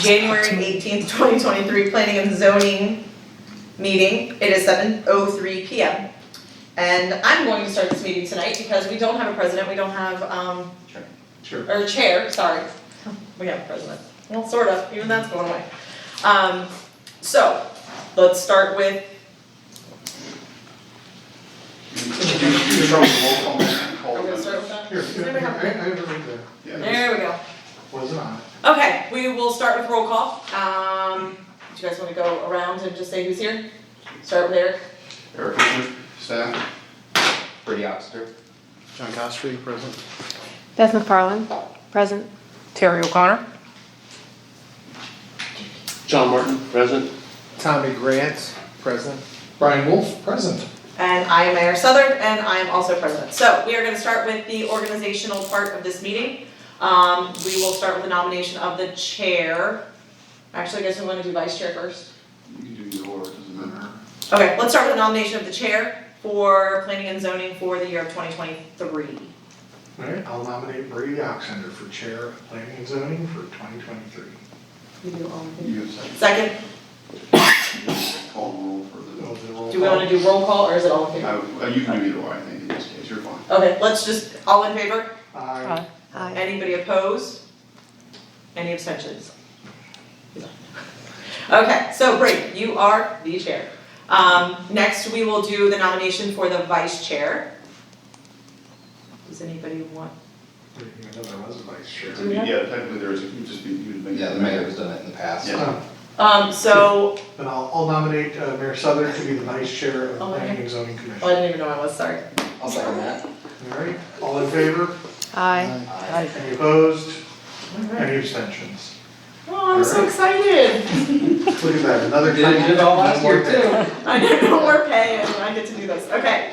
January 18th, 2023 Planning and Zoning meeting. It is 7:03 PM. And I'm going to start this meeting tonight because we don't have a president, we don't have, or chair, sorry. We have a president. Well, sort of, even that's going away. So, let's start with, are we gonna start with that? Here, Does anybody have a pen? I have it right there. There we go. Wasn't on it. Okay, we will start with roll call. Do you guys wanna go around and just say who's here? Start with Eric. Eric Fisher, staff. Brady Oxter. John Costry, present. Beth McFarland, present. Terry O'Connor. John Martin, present. Tommy Grant, present. Brian Wolf, present. And I am Mayor Southard, and I am also president. So we are gonna start with the organizational part of this meeting. We will start with the nomination of the chair. Actually, I guess we wanna do vice chair first. You can do your, it doesn't matter. Okay, let's start with the nomination of the chair for planning and zoning for the year of 2023. Alright, I'll nominate Brady Oxender for Chair of Planning and Zoning for 2023. You do all of You have a second. Second, Call roll for the, do we wanna do roll call, or is it all in favor? you can do either way, I think, in this case, you're fine. Okay, let's just, all in favor? Aye. Aye. Anybody opposed? Any abstentions? Okay, so Brady, you are the chair. Next, we will do the nomination for the vice chair. Does anybody want? I didn't even know there was a vice chair. Do we have- Yeah, technically there is, you just be, you would make. Yeah, the mayor has done it in the past. Yeah. So, Then I'll nominate Mayor Southern to be the Vice Chair of the Oh, okay. Planning and Zoning oh, I Commission. didn't even know I was, sorry. I'll second that. Alright, all in favor? Aye. Any opposed? Alright. Any abstentions? Oh, I'm so Alright. excited. Look at that, another. You did it all last year too. I get no more pay and I get to do this, okay.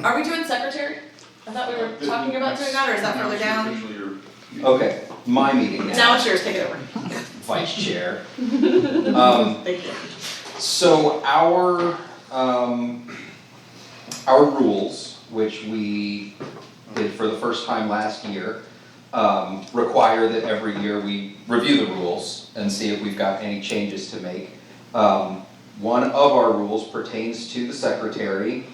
Are we doing secretary? I thought we were talking about doing that, or is that further down? Officially, Okay, my meeting Now now, it's yours, take it over. vice chair. Thank you. So our rules, which we did for the first time last year, require that every year we review the rules and see if we've got any changes to make. One of our rules pertains to the secretary.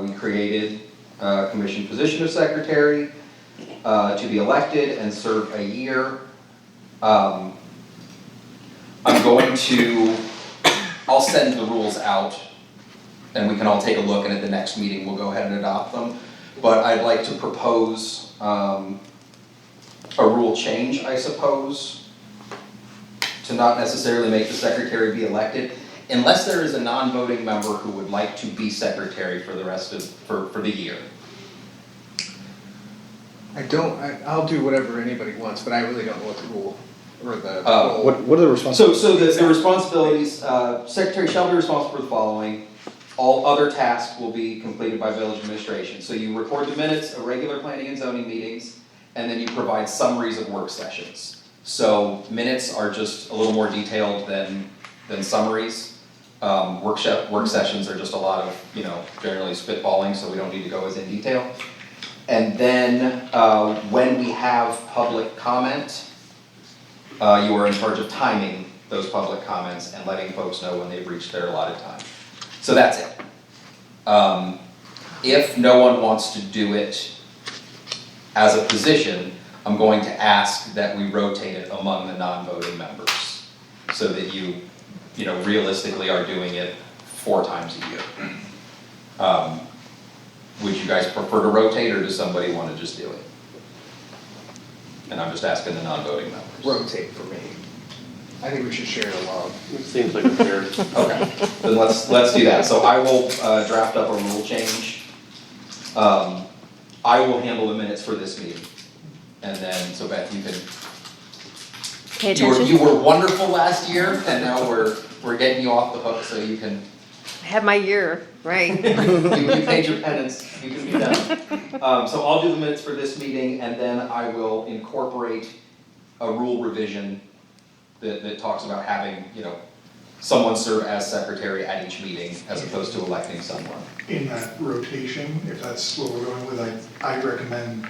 We created a commission position of secretary to be elected and serve a year. I'm going to, I'll send the rules out and we can all take a look, and at the next meeting, we'll go ahead and adopt them. But I'd like to propose a rule change, I suppose, to not necessarily make the secretary be elected, unless there is a non-voting member who would like to be secretary for the rest of, for the year. I'll do whatever anybody wants, but I really don't know what the rule, or the. What are the responsibilities? So the responsibilities, secretary shall be responsible for the following. All other tasks will be completed by village administration. So you record the minutes of regular planning and zoning meetings, and then you provide summaries of work sessions. So minutes are just a little more detailed than summaries. Work sessions are just a lot of, generally spitballing, so we don't need to go as in detail. And then, when we have public comment, you are in charge of timing those public comments and letting folks know when they've reached their allotted time. So that's it. If no one wants to do it as a position, I'm going to ask that we rotate it among the non-voting members, so that you realistically are doing it 4 times a year. Would you guys prefer to rotate, or does somebody want to just do it? And I'm just asking the non-voting members. Rotate for me. I think we should share the love. It seems like a fair. Okay, then let's do that. So I will draft up a rule change. I will handle the minutes for this meeting. And then, so Beth, you can, Pay you attention. were wonderful last year, and now we're getting you off the hook, so you can, I had my year, right. you paid your penance, you can be done. So I'll do the minutes for this meeting, and then I will incorporate a rule revision that talks about having, someone serve as secretary at each meeting as opposed to electing someone. In that rotation, if that's what we're going with, I'd recommend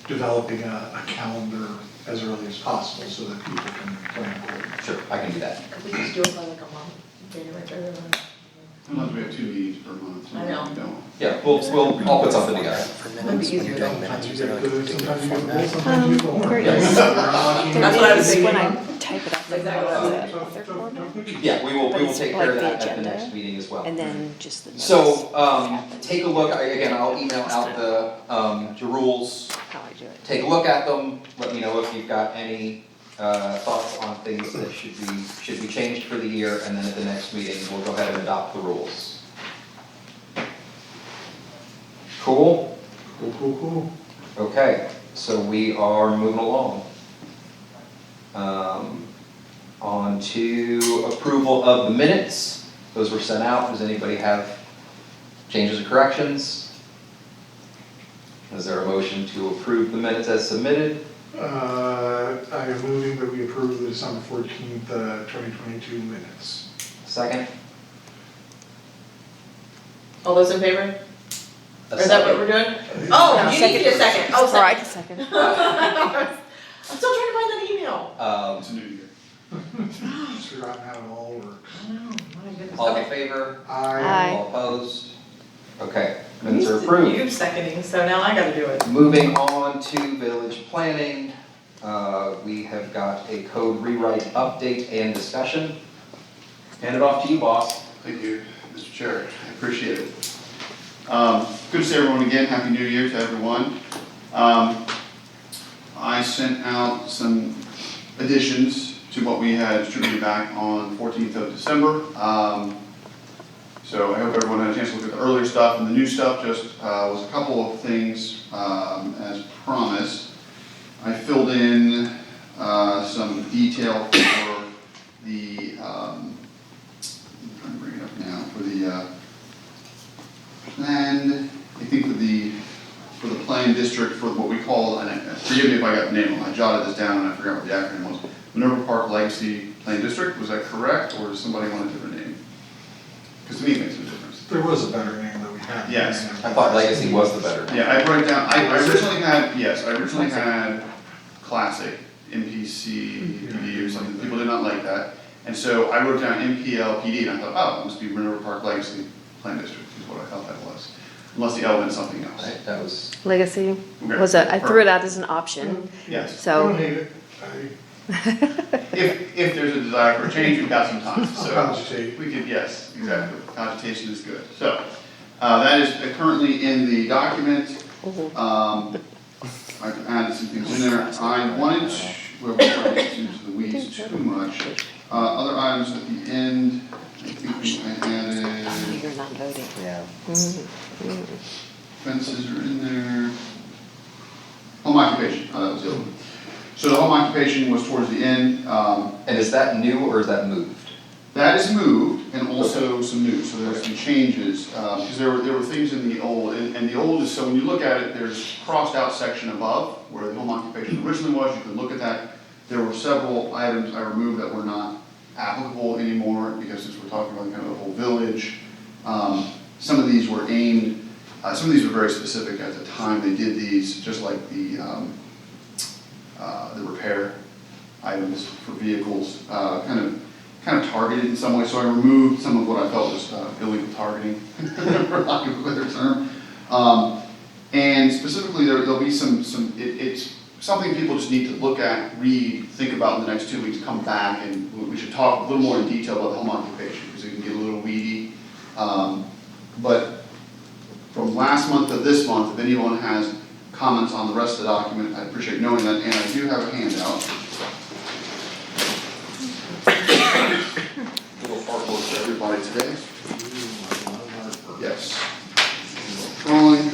developing a calendar as early as possible so that people can plan accordingly. Sure, I can do that. Could we just do it by like a month, January, February? Sometimes we have 2 meetings per month. I know. We don't. Yeah, I'll put something together. That'd be easier though. Sometimes you get the, sometimes you get the bull, sometimes you get the horn. There it Yes. is. That's what I was thinking. When I type it up, like, Exactly what I was what is it? Third format? Yeah, we will But it's take like care of the that at the agenda, next meeting as well. And then just the notes. So, take a look, again, I'll email out the rules, How I do it. take a look at them, let me know if you've got any thoughts on things that should be changed for the year, and then at the next meeting, we'll go ahead and adopt the rules. Cool? Cool. Okay, so we are moving along. On to approval of the minutes. Those were sent out. Does anybody have changes or corrections? Is there a motion to approve the minutes as submitted? I am moving that we approve the December 14th, 2022 minutes. Second? All those in favor? A Is that what we're doing? Oh, you need a second. Oh, Or I second. can second. I'm still trying to find that email. It's a new year. Just forgotten how it all works. I know, my goodness. All in Okay. favor? Aye. All opposed? Okay, minutes are approved. You seconding, so now I gotta do it. Moving on to village planning, we have got a code rewrite update and discussion. Hand it off to you, boss. Thank you, Mr. Chair, I appreciate it. Good to see everyone again, Happy New Year to everyone. I sent out some additions to what we had distributed back on 14th of December. So I hope everyone had a chance to look at the earlier stuff, and the new stuff just was a couple of things as promised. I filled in some detail for the, I'm trying to bring it up now, for the planned, I think for the planned district for what we call, and forgive me if I got the name wrong, I jotted this down and I forgot what the acronym was. Minerva Park Legacy Planned District, was that correct, or does somebody want a different name? Because to me it makes no difference. There was a better name that we had. Yes. I thought legacy was the better name. Yeah, I wrote down, I originally had Classic, MPCPD or something, people did not like that. And so I wrote down MPLPD, and I thought, oh, it must be Minerva Park Legacy Planned District, is what I thought that was. Unless the L meant something else. Right, that was, Legacy Okay, was I threw it perfect. out as an option, Yes. I don't so. hate it. If there's a desire for a change, we've got some time, so. Cogitate. We could, yes, exactly, cogitation is good. So, that is currently in the document. I've added some things in there. I wanted to, well, we're not getting into the weeds too much. Other items at the end, I think I added, You're not voting. Yeah. fences are in there. Home occupation, that was the other one. So the home occupation was towards the end. and is that new or is that moved? That is moved, and also some new, so there's some changes, because there were things in the old, and the old is, so when you look at it, there's crossed out section above, where the home occupation originally was, you can look at that. There were several items I removed that were not applicable anymore, because since we're talking about kind of the whole village, some of these were aimed, some of these were very specific at the time they did these, just like the repair items for vehicles, kind of targeted in some way, so I removed some of what I felt was illegal targeting, for lack of a better term. And specifically, there'll be it's something people just need to look at, read, think about in the next 2 weeks, come back, and we should talk a little more in detail about the home occupation, because it can get a little weedy. But from last month to this month, if anyone has comments on the rest of the document, I'd appreciate knowing that, and I do have a handout. Little artwork for everybody today. Yes. Drawing.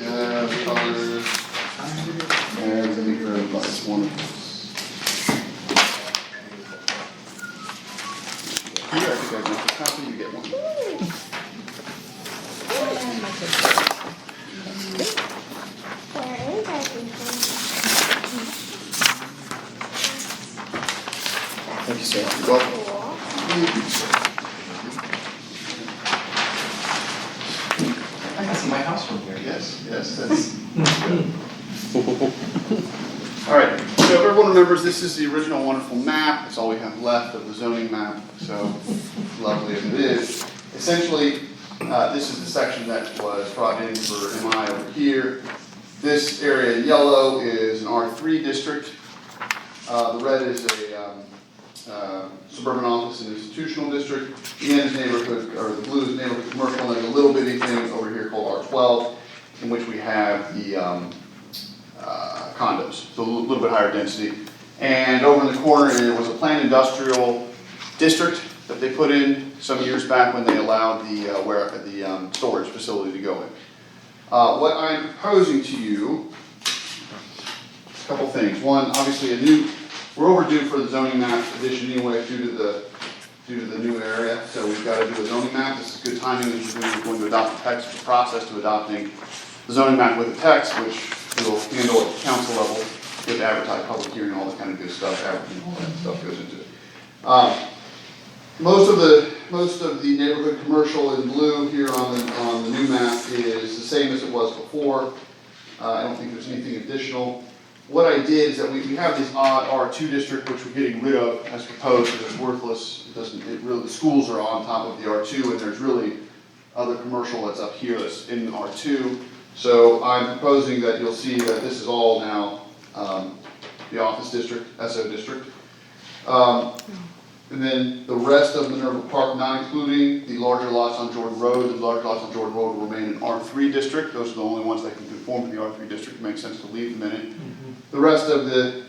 Yeah, colors. Everything for everybody, it's wonderful. Here, I think I got a copy, you get one. Thank you, sir. You're welcome. Thank you, sir. I can see my house from here. Yes, that's All right, so if everyone remembers, this is the original wonderful map. It's all we have left of the zoning map, so lovely as it is. Essentially, this is the section that was brought in for MI over here. This area in yellow is an R3 district. The red is a suburban office and institutional district. The end is neighborhood, or the blue is neighborhood commercial, and there's a little bitty thing over here called R12, in which we have the condos, so a little bit higher density. And over in the corner, there was a planned industrial district that they put in some years back when they allowed the storage facility to go in. What I'm proposing to you, a couple things. One, obviously we're overdue for the zoning map addition anyway due to the new area, so we've got to do a zoning map. This is good timing as we're going to adopt the text, the process to adopting the zoning map with the text, which we'll handle at the council level with advertised public hearing, all that kind of good stuff, all that stuff goes into it. Most of the neighborhood commercial in blue here on the new map is the same as it was before. I don't think there's anything additional. What I did is that we have this odd R2 district, which we're getting rid of as proposed, because it's worthless. The schools are on top of the R2, and there's really other commercial that's up here that's in R2. So I'm proposing that you'll see that this is all now the office district, SO district. And then the rest of Minerva Park, not including the larger lots on Jordan Road, the larger lots on Jordan Road will remain in R3 district. Those are the only ones that can conform to the R3 district. It makes sense to leave them in it. The rest of the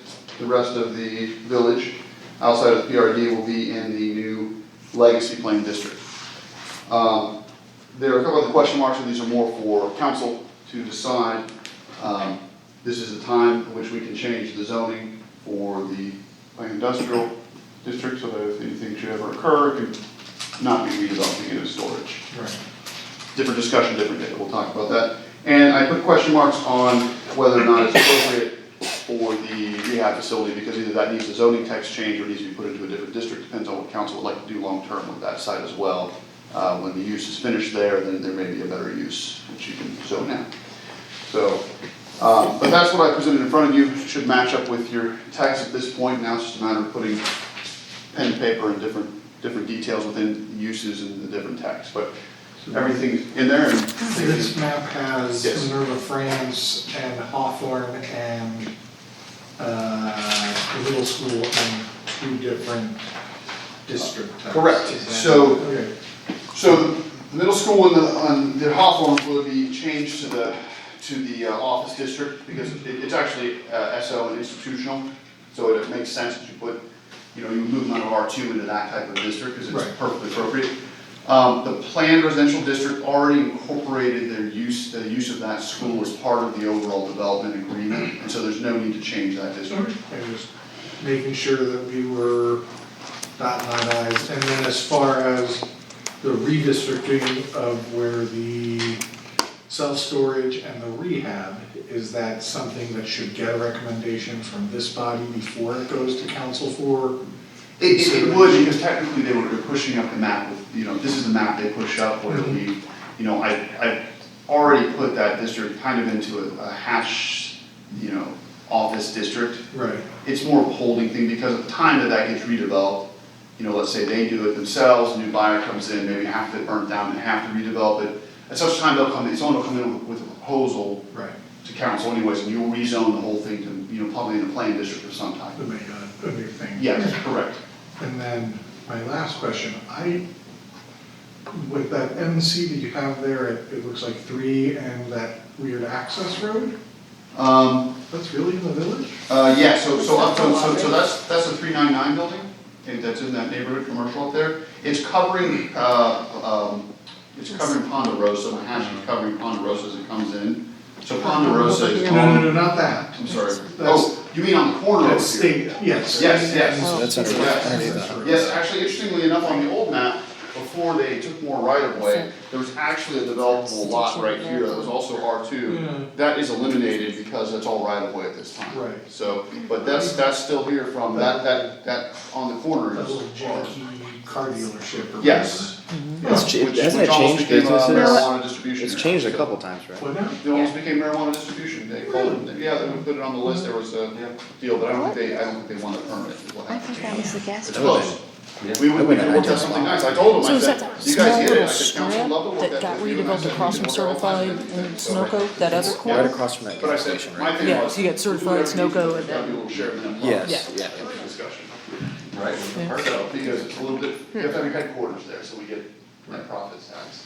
village outside of the PRD will be in the new Legacy Plain district. There are a couple of the question marks, and these are more for council to decide. This is the time in which we can change the zoning for the light industrial district, so that if anything should ever occur, it could not be redeveloping it as storage. Right. Different discussion, different day, we'll talk about that. And I put question marks on whether or not it's appropriate for the rehab facility, because either that needs a zoning text change or needs to be put into a different district, depends on what council would like to do long-term with that site as well. When the use is finished there, then there may be a better use, which you can zone out. So, but that's what I presented in front of you. It should match up with your text at this point. Now it's just a matter of putting pen and paper and different details within uses and the different texts. But everything's in there. And This map has Yes. Minerva France and Hawthorne and the middle school in two different districts. Correct. Is that- So- okay. So the middle school and the Hawthorne will be changed to the office district, because it's actually SO and institutional. So it makes sense that you put, you move them out of R2 into that type of district, because it's Right. perfectly appropriate. The planned residential district already incorporated the use of that school as part of the overall development agreement, and so there's no need to change that district. And just making sure that we were dotting our i's. And then as far as the redistricting of where the self-storage and the rehab, is that something that should get a recommendation from this body before it goes to council for? It would, because technically they're pushing up the map with, this is the map they push up where we, I already put that district kind of into a hash, office district. Right. It's more of a holding thing, because at the time that gets redeveloped, let's say they do it themselves, a new buyer comes in, maybe half of it burnt down and have to redevelop it. At such time someone will come in with a proposal Right. to council anyways, and you'll rezone the whole thing to, probably in a plain district of some type. To make a new thing. Yes, correct. And then my last question, with that MC that you have there, it looks like 3 and that weird access road, that's really in the village? Yeah, so that's a 399 building, and that's in that neighborhood commercial up there. It's covering, Ponderosa, my hash is covering Ponderosa as it comes in. So Ponderosa is No, not that. I'm sorry. That's- You mean on the corner over That's here? state, yes. Yes. That's under- Yes, actually, interestingly enough, on the old map, before they took more right-of-way, there was actually a developable lot right here that was also R2. Yeah. That is eliminated because that's all right-of-way at this time. Right. So, but that's still here from that on the corner That is. little janky car dealership or whatever. Yes, Which hasn't it almost changed became a businesses? marijuana distribution. It's area. changed a So couple times, right? Well, now, It almost became marijuana distribution, they called it, yeah, they put it on the list, there was a deal, but I don't think they won the permit, is what I happened. thought that was the gas It's station. close. We I wouldn't could work out identify. something nice, I told So them, I is said, that you small guys hit it, little I said, council strip love to work that that got with you, and I redeveloped said, across we from can work out all Certified kinds of and things. So- Sunoco, that other Right corner? across from that But I gas said, station, my right? thing Yeah, was. so you got certified Sunoco and Gotta be a then- little shared and then. Yes, Yeah. yeah. Discussion. Right? Yeah. So, because it's a little bit, you have to have your headquarters there, so we get net profits tax.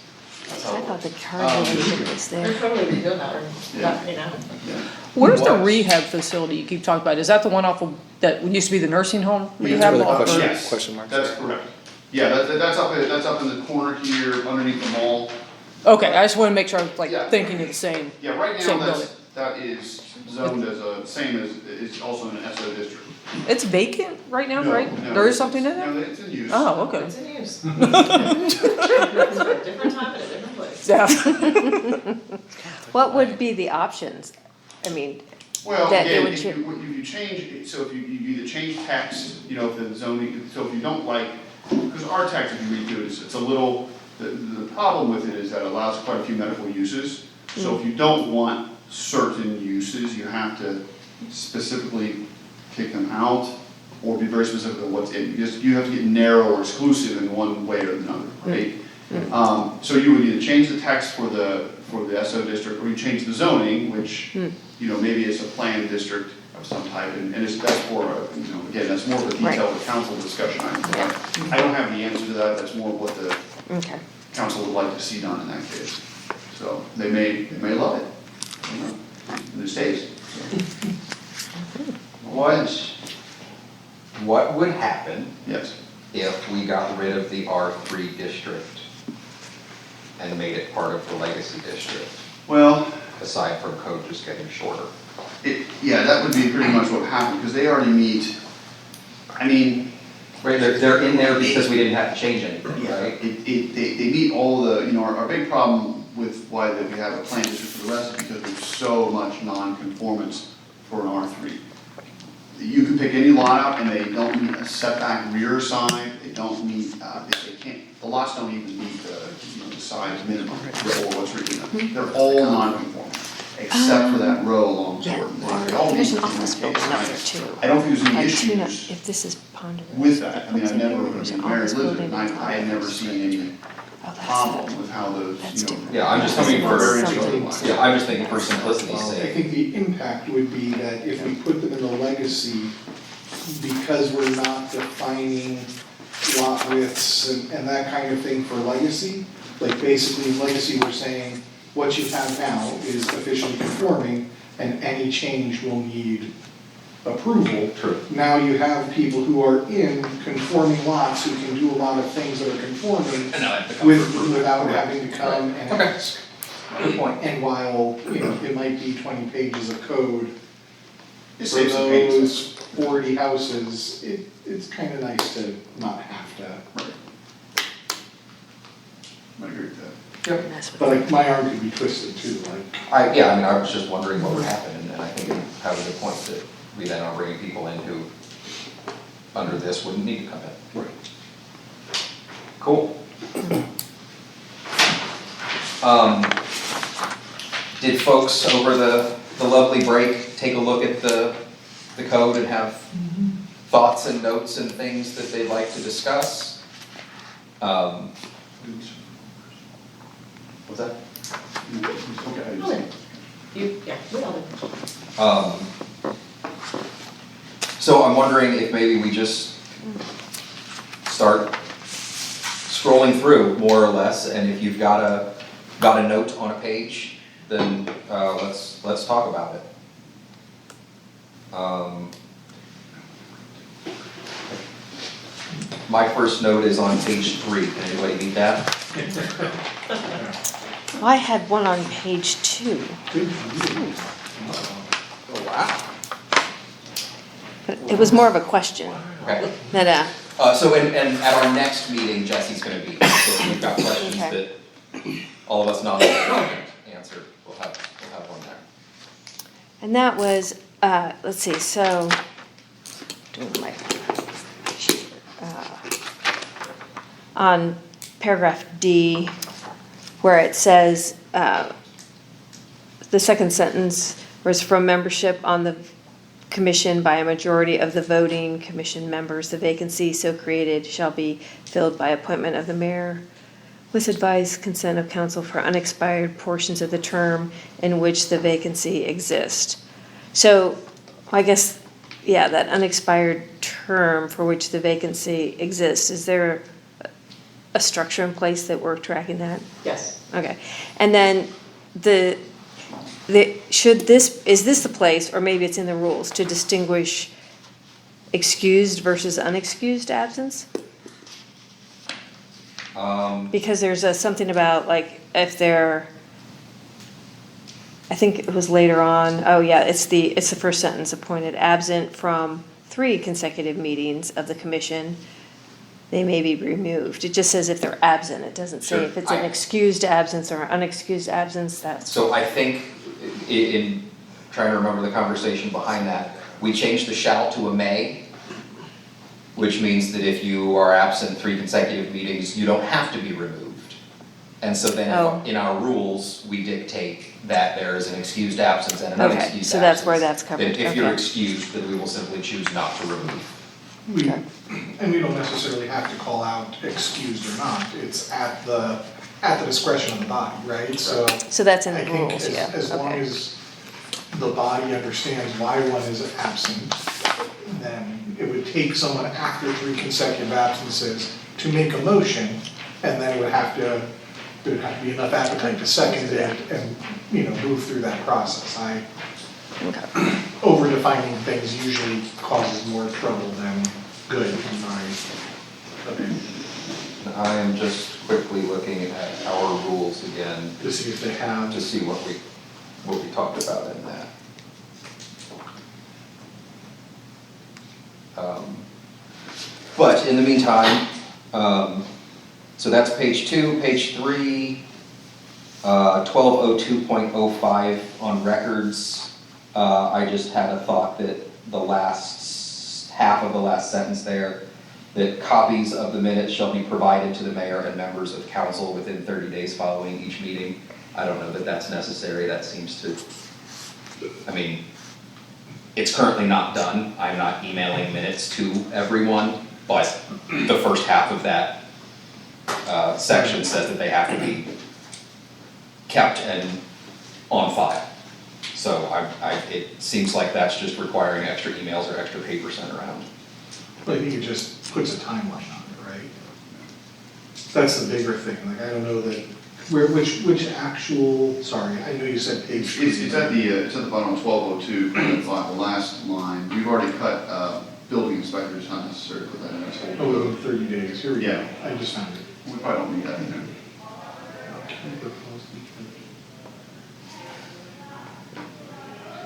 That's how I it thought the works. car dealership was They're there. totally redoing that, or, Yeah. you know. Yeah. Where's the What? rehab facility you keep talking about? Is that the one off of, that used to be the nursing home Yeah, rehab? that's where the off question- of- Yes, question marks that's are. correct. Yeah, that's up in the corner here, underneath the mall. Okay, I just wanna make sure I was Yeah. like thinking of the same. Yeah, right now, Same building. that is zoned as a, same as, it's also in an SO district. It's vacant right now, No, right? no, There is it's- something in there? No, it's in use. Oh, okay. It's in use. It's a different time and a different place. Yeah. What would be the options? I mean, Well, that it again, would if chip- you change, so if you either change text, you know, if the zoning, so if you don't like, because our text, if you read through it, it's a little, the problem with it is that it allows quite a few medical uses. So if you don't want certain uses, you have to specifically kick them out, or be very specific on what's in, you have to get narrow or exclusive in one way or another, right? So you would either change the text for the SO district, or you change the zoning, which, you know, maybe it's a planned district of some type, and that's for, you know, again, that's more of a detailed council discussion item. I don't have the answer to that, that's more of what the okay. council would like to see done in that case. So they may love it, you know, in this stage. What would happen Yes. if we got rid of the R3 district and made it part of the legacy district, Well, aside from code just getting shorter? yeah, that would be pretty much what happened, because they already meet, I mean, Right, they're in there because we didn't have to change anything, yeah, right? they meet all the, you know, our big problem with why that we have a plan district for the rest is because there's so much non-conformance for an R3. You can pick any lot out and they don't meet a setback rear side, they don't meet, they can't, the lots don't even meet the, you know, the size minimum or what's written in them. They're all non-conforming, except for that row along Yeah, Jordan. They or all there's meet an office the building up there case. too. I don't think there's any And tuna, issues if this is Ponderosa. with that. I mean, What's I've in never, there? I There's mean, an Mary office lived it, building and and I had never seen any Oh, that's problem with how those, That's you know. different. Yeah, I'm just thinking for, Something. yeah, I'm just thinking for simplicity's I sake. think the impact would be that if we put them in the legacy, because we're not defining lot widths and that kind of thing for legacy, like basically in legacy, we're saying what you have now is officially conforming and any change will need approval. True. Now you have people who are in conforming lots who can do a lot of things that are conforming And now I have to come for approval. without having to come and Okay. ask. Good point. And while, you know, it might be 20 pages of code, It for saves some pages. those 40 houses, it's kind of nice to not have to. Right. I agree with that. Yep. That's what- But like, my arm could be twisted too, like. I mean, I was just wondering what would happen, and I think it has a good point that we then are bringing people in who, under this, wouldn't need to come in. Right. Cool. Did folks over the lovely break take a look at the code and have thoughts and notes and things that they'd like to discuss? What's that? Okay. Yeah, we all do. So I'm wondering if maybe we just start scrolling through more or less, and if you've got a note on a page, then let's talk about it. My first note is on page 3. Can anybody need that? Well, I had one on page 2, Oh, wow. but it was more of a question Okay. than a, So, and at our next meeting, Jesse's gonna be here, so if we've got questions Okay. that all of us not answered, we'll have one there. and that was, let's see, so, doing my sheet, on paragraph D, where it says, the second sentence was from membership on the commission by a majority of the voting commission members, the vacancy so created shall be filled by appointment of the mayor with advised consent of council for unexpired portions of the term in which the vacancy exists. So I guess, yeah, that unexpired term for which the vacancy exists, is there a structure in place that we're tracking that? Yes. Okay, and then is this the place, or maybe it's in the rules, to distinguish excused versus unexcused absence? Because there's something about, like, if they're, I think it was later on, oh yeah, it's the first sentence, appointed absent from 3 consecutive meetings of the commission, they may be removed. It just says if they're absent, it doesn't say Sure. if it's an excused absence or unexcused absence, that's. So I think, in trying to remember the conversation behind that, we changed the shall to a may, which means that if you are absent 3 consecutive meetings, you don't have to be removed. And so then Oh. in our rules, we dictate that there is an excused absence and an Okay, unexcused absence. so that's where that's covered, That if you're okay. excused, then we will simply choose not to remove. And we don't necessarily have to call out excused or not, it's at the discretion of the body, right? So So that's in I the think rules, yeah, as long okay. as the body understands why one is absent, then it would take someone after 3 consecutive absences to make a motion, and then there would have to be enough appetite to second it and, move through that process. Okay. Over-defining things usually causes more trouble than good in my opinion. I am just quickly looking at our rules again To see if they have, to see what we talked about in that. But in the meantime, so that's page 2, page 3, 1202.05 on records. I just had a thought that the last half of the last sentence there, that copies of the minutes shall be provided to the mayor and members of council within 30 days following each meeting. I don't know that that's necessary, that seems to, I mean, it's currently not done, I'm not emailing minutes to everyone, but the first half of that section says that they have to be kept and on file. So it seems like that's just requiring extra emails or extra paper sent around. I think it just puts a timeline on it, right? That's the bigger thing, like, I don't know that, which actual, sorry, I know you said page. It's at the bottom of 1202, the last line. We've already cut building inspector, it's not necessary to put that in there. Oh, within 30 days, here we go, Yeah. I just found it. We probably don't need that in there.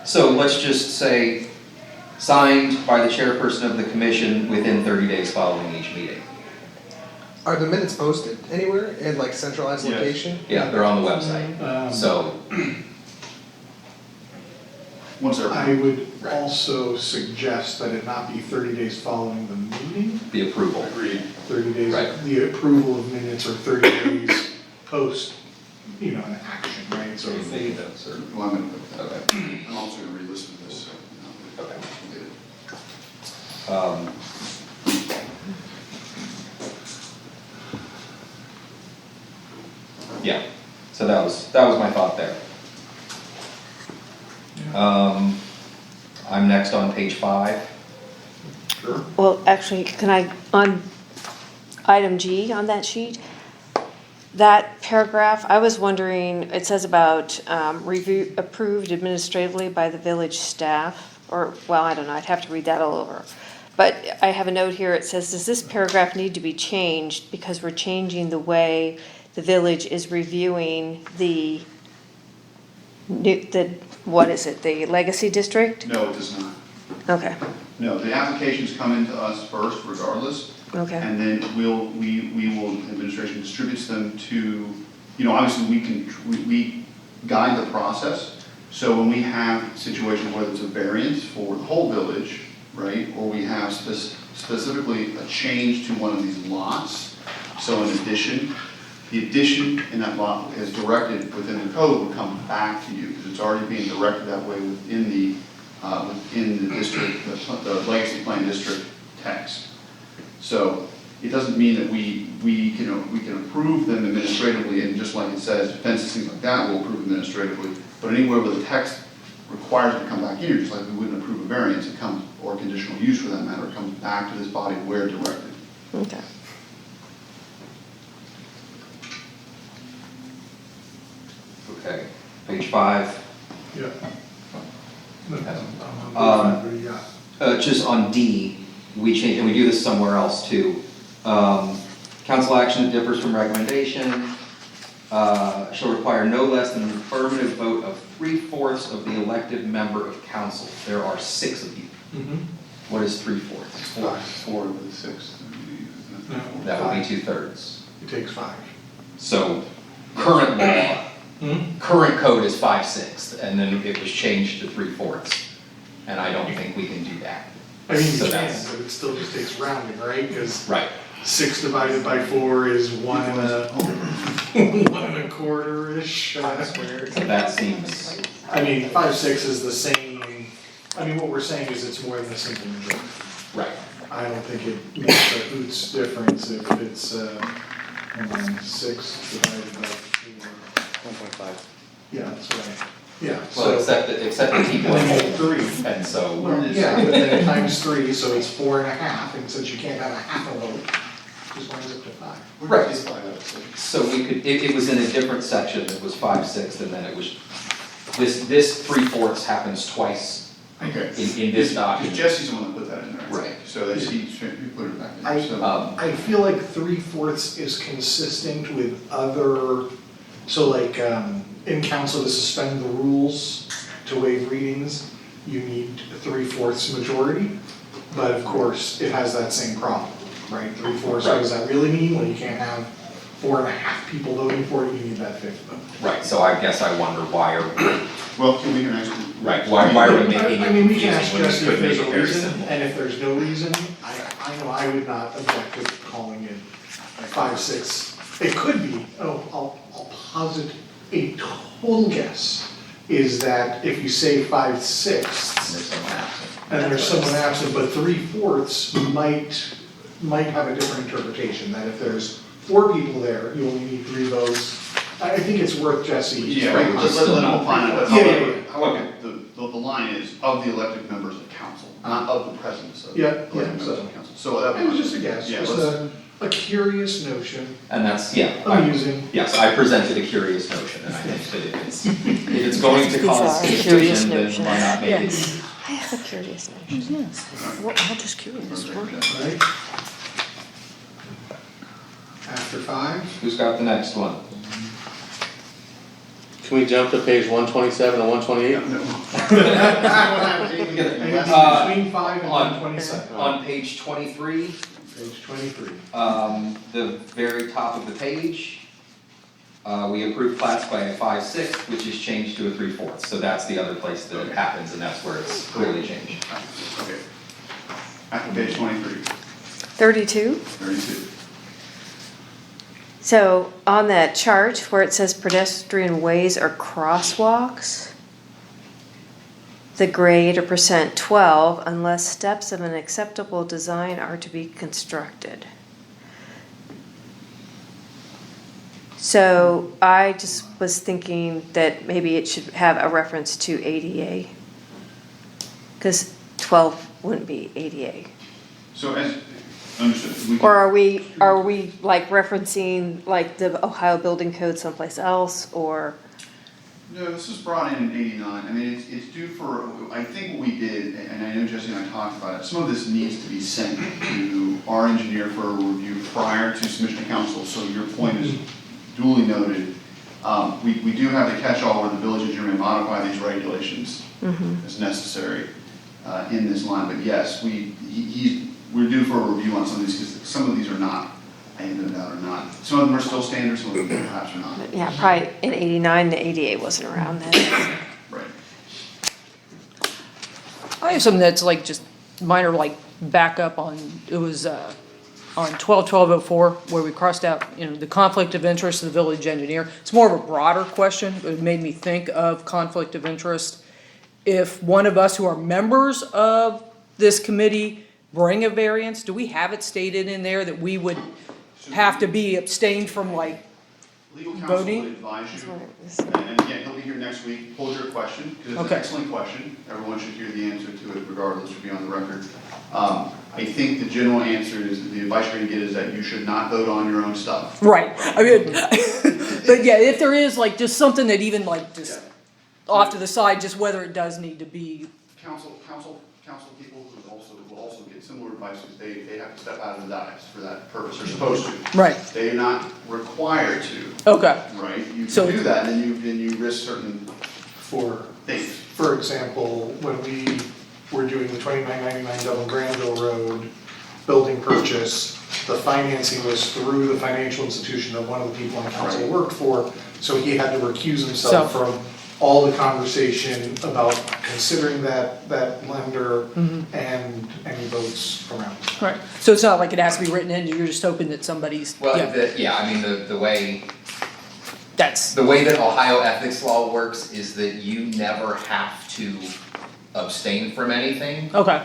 So let's just say, signed by the chairperson of the commission within 30 days following each meeting. Are the minutes posted anywhere in like centralized Yes. location? Yeah, they're on the website. So, Once they're. I would Right. also suggest that it not be 30 days following the meeting, the approval. Agreed. 30 days, Right. the approval of minutes or 30 days post, an action, right? So if they, Well, Okay. I'm also gonna re-listen to this, so, Okay. we'll get it. Yeah, so that was my thought there. I'm next on page 5. Sure. Well, actually, can I, on item G on that sheet, that paragraph, I was wondering, it says about review, approved administratively by the village staff, or, well, I don't know, I'd have to read that all over. But I have a note here, it says, does this paragraph need to be changed because we're changing the way the village is reviewing the what is it, the legacy district? No, it does not. Okay, No, the applications come into us first regardless. okay. And then we will, administration distributes them to, obviously we guide the process. So when we have situations whether it's a variance for the whole village, right? Or we have specifically a change to one of these lots, So in addition, the addition in that block is directed within the code would come back to you, because it's already being directed that way within the district, the legacy plan district text. So it doesn't mean that we can approve them administratively, and just like it says, fences, things like that, we'll approve administratively, but anywhere where the text requires it to come back here, just like we wouldn't approve a variance, it comes, or conditional use for that matter, it comes back to this body where directed. Okay. Okay, page 5. Yeah. Just Just on D, we change, and we do this somewhere else too. Council action that differs from recommendation shall require no less than an affirmative vote of 3/4 of the elected member of council. There are 6 of you. What is 3/4? Four of the 6. That would be 2/3. It takes 5. So current law, current code is 5/6, and then it was changed to 3/4. And I don't think we can do that. I mean, So you can, that's- but it still just takes rounding, right? Because Right. 6 divided by 4 is 1 and a, 1 and a quarter-ish. So that seems, I mean, 5/6 is the same, I mean, what we're saying is it's more than a simple majority. right. I don't think it makes a hoots difference if it's, 6 divided by 4. 1.5. Yeah, that's right. Yeah, Well, so. except the people Well, in you hold. have 3. And so, Well, yeah, but then times 3, so it's 4.5, and since you can't have a half a vote, just winds up to 5. Right. 5 out of 6. so we could, it was in a different section, it was 5/6, and then it was, this 3/4 happens twice Okay. in this document. Because Jesse's the one that put that in there. Right. So they see, he put it back in. So- I feel like 3/4 is consistent with other, so like, in council to suspend the rules to waive readings, you need 3/4 majority, but of course, it has that same problem, right? 3/4, what does that really mean? Well, you can't have 4.5 people voting for it, you need that 5th vote. Right, so I guess I wonder why are, Well, can we actually? right, why are we making it I mean, we can ask confusing when we Jesse if could make there's it a very reason, simple? and if there's no reason, I know I would not object to calling it 5/6. It could be, I'll posit a total guess, is that if you say 5/6, And there's someone absent. and there's someone absent, but 3/4 might have a different interpretation, that if there's 4 people there, you only need 3 votes. I think it's worth Jesse. Yeah, Right, let's just let still him find out. Yeah, yeah, However, yeah. however, the line is of the elected members of council, not of the presidents of Yeah, elected yeah, members so- of council. So that It was just a guess, Yeah, just let's- a curious notion, And that's, yeah. I- amusing. Yes, I presented a curious notion, and I think that if it's going to These cause are curious confusion, then notions. why not make it? Yes. I have a curious notion. Yes. Well, I'm just curious. Right? After 5? Who's got the next one? Can we jump to page 127 and 128? And Uh, between 5 and on- 127. On page 23, Page 23. the very top of the page, we approved class by a 5/6, which is changed to a 3/4. So that's the other place that it happens, and that's where it's clearly changed. Okay. After page 23, 32? 32. So on that chart where it says pedestrian ways or crosswalks, the grade or percent 12 unless steps of an acceptable design are to be constructed. So I just was thinking that maybe it should have a reference to ADA. Because 12 wouldn't be ADA. So as, understood. We can- Or are we like referencing like the Ohio Building Code someplace else, or? No, this was brought in 89. I mean, it's due for, I think what we did, and I know Jesse and I talked about it, some of this needs to be sent to our engineer for a review prior to submission to council, so your point is duly noted. We do have the catch-all where the village engineer may modify these regulations as necessary in this line, but yes, we're due for a review on some of these, because some of these are not, I ain't no doubt are not. Some of them are still standard, some of them perhaps are not. Yeah, probably in 89, the ADA wasn't around then. Right. I have something that's like just minor, like backup on, it was, on 12-1204, where we crossed out, the conflict of interest of the village engineer. It's more of a broader question, but it made me think of conflict of interest. If one of us who are members of this committee bring a variance, do we have it stated in there that we would have to be abstained from like, Legal counsel Voting? would advise That's you, what it was. and again, he'll be here next week, hold your question, because it's an Okay. excellent question. Everyone should hear the answer to it regardless, should be on the record. I think the general answer is, the advice you're gonna get is that you should not vote on your own stuff. right, I mean, but yeah, if there is like just something that even like just off to the side, just whether it does need to be, Council people will also get similar advice, because they have to step out of the dais for that purpose, they're supposed to. right, They are not required to, okay, right? You So- can do that, and then you risk certain For, things. for example, when we were doing the 2999 Dublin Granville Road building purchase, the financing was through the financial institution that one of the people on council Right. worked for, so he had to recuse So- himself from all the conversation about considering that lender and any votes from outside. right. So it's not like it has to be written in, you're just hoping that somebody's, Well, yeah, I mean, the way that's, that Ohio ethics law works is that you never have to abstain from anything. okay.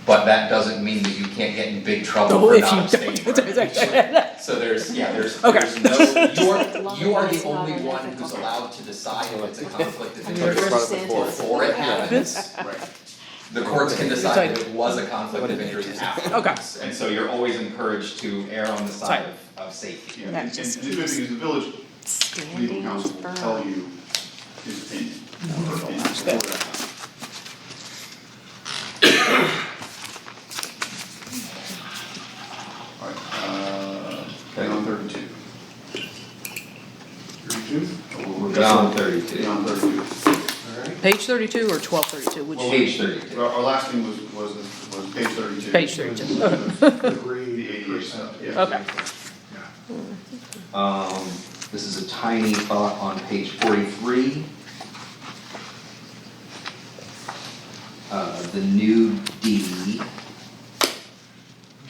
But that doesn't mean that you can't get in big trouble Oh, for if not you abstaining don't. from it. So there's Okay. no, you are the only one who's allowed to decide if it's a conflict of interest before it happens. Right. The courts can decide that it was a conflict of interest afterwards. And so you're always encouraged to err on the side of safety. Yeah, and the good thing is the village legal Standing counsel will firm. tell you his opinion. Or opinion before that happens. All right, on 32. 32? We're Beyond 32. Beyond 32. All right. Page 32 or 1232, which, Page 32. Our last thing was page 32. page 32, okay. The grade The 88 stuff, percent. yeah. Okay. Yeah. This is a tiny thought on page 43. The new D,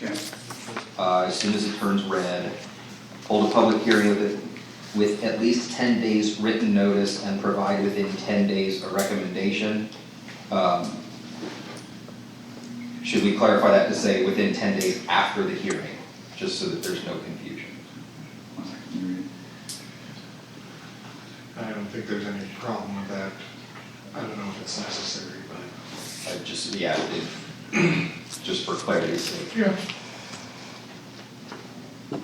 Okay, as soon as it turns red, hold a public hearing with at least 10 days written notice and provide within 10 days a recommendation. Should we clarify that to say within 10 days after the hearing, just so that there's no confusion? one second, let me read. I don't think there's any problem with that. I don't know if it's necessary, but. Just for clarity's sake. Yeah. Well,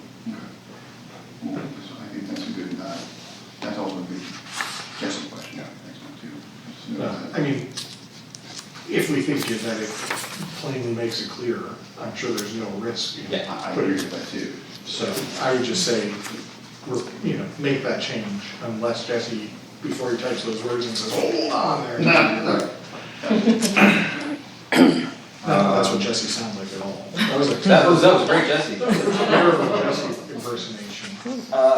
I think that's a good, that's also a good guessing question, next one too. Just I mean, if we think that it plainly makes it clearer, I'm sure there's no risk in Yeah, I putting agree it. with that too. So I would just say, make that change unless Jesse, before he types those words and says, hold on there. That's what Jesse sounds like at all. That was That was great, Jesse. terrible Jesse impersonation.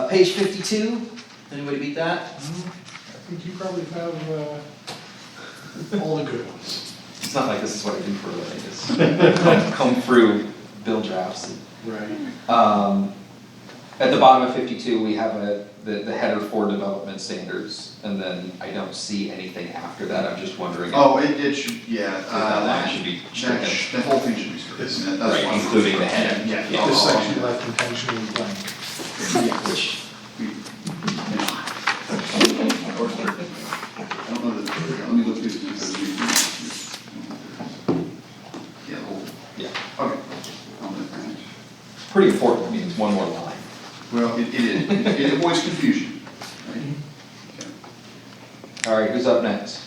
Page 52, anybody beat that? I think you probably have, all the good ones. It's not like this is what I do for a living, it's comb through bill drafts. Right. At the bottom of 52, we have the header for development standards, and then I don't see anything after that, I'm just wondering if Oh, it should, yeah. that line should be stricken, The whole thing should be stricken. That's right, why- including the header. Yeah. Yeah. This section left intentionally blank. Which, Of course, I don't know that, let me look through this because yeah, the whole, yeah, okay. I'll do that. pretty important, I mean, it's one more line. Well, it is, it avoids confusion, right? Okay. All right, who's up next?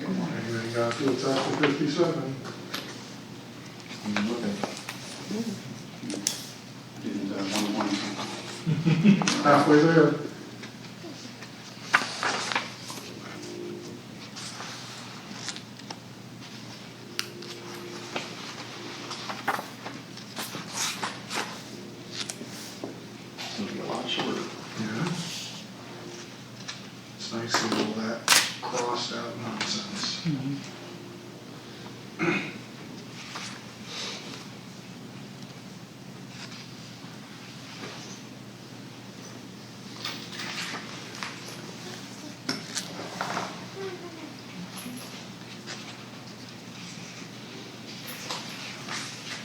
Okay. Anybody got to the top of 57? I'm looking. Didn't, 120. Halfway there. It's gonna be a lot shorter. Yeah. It's nice to know that crossed out nonsense.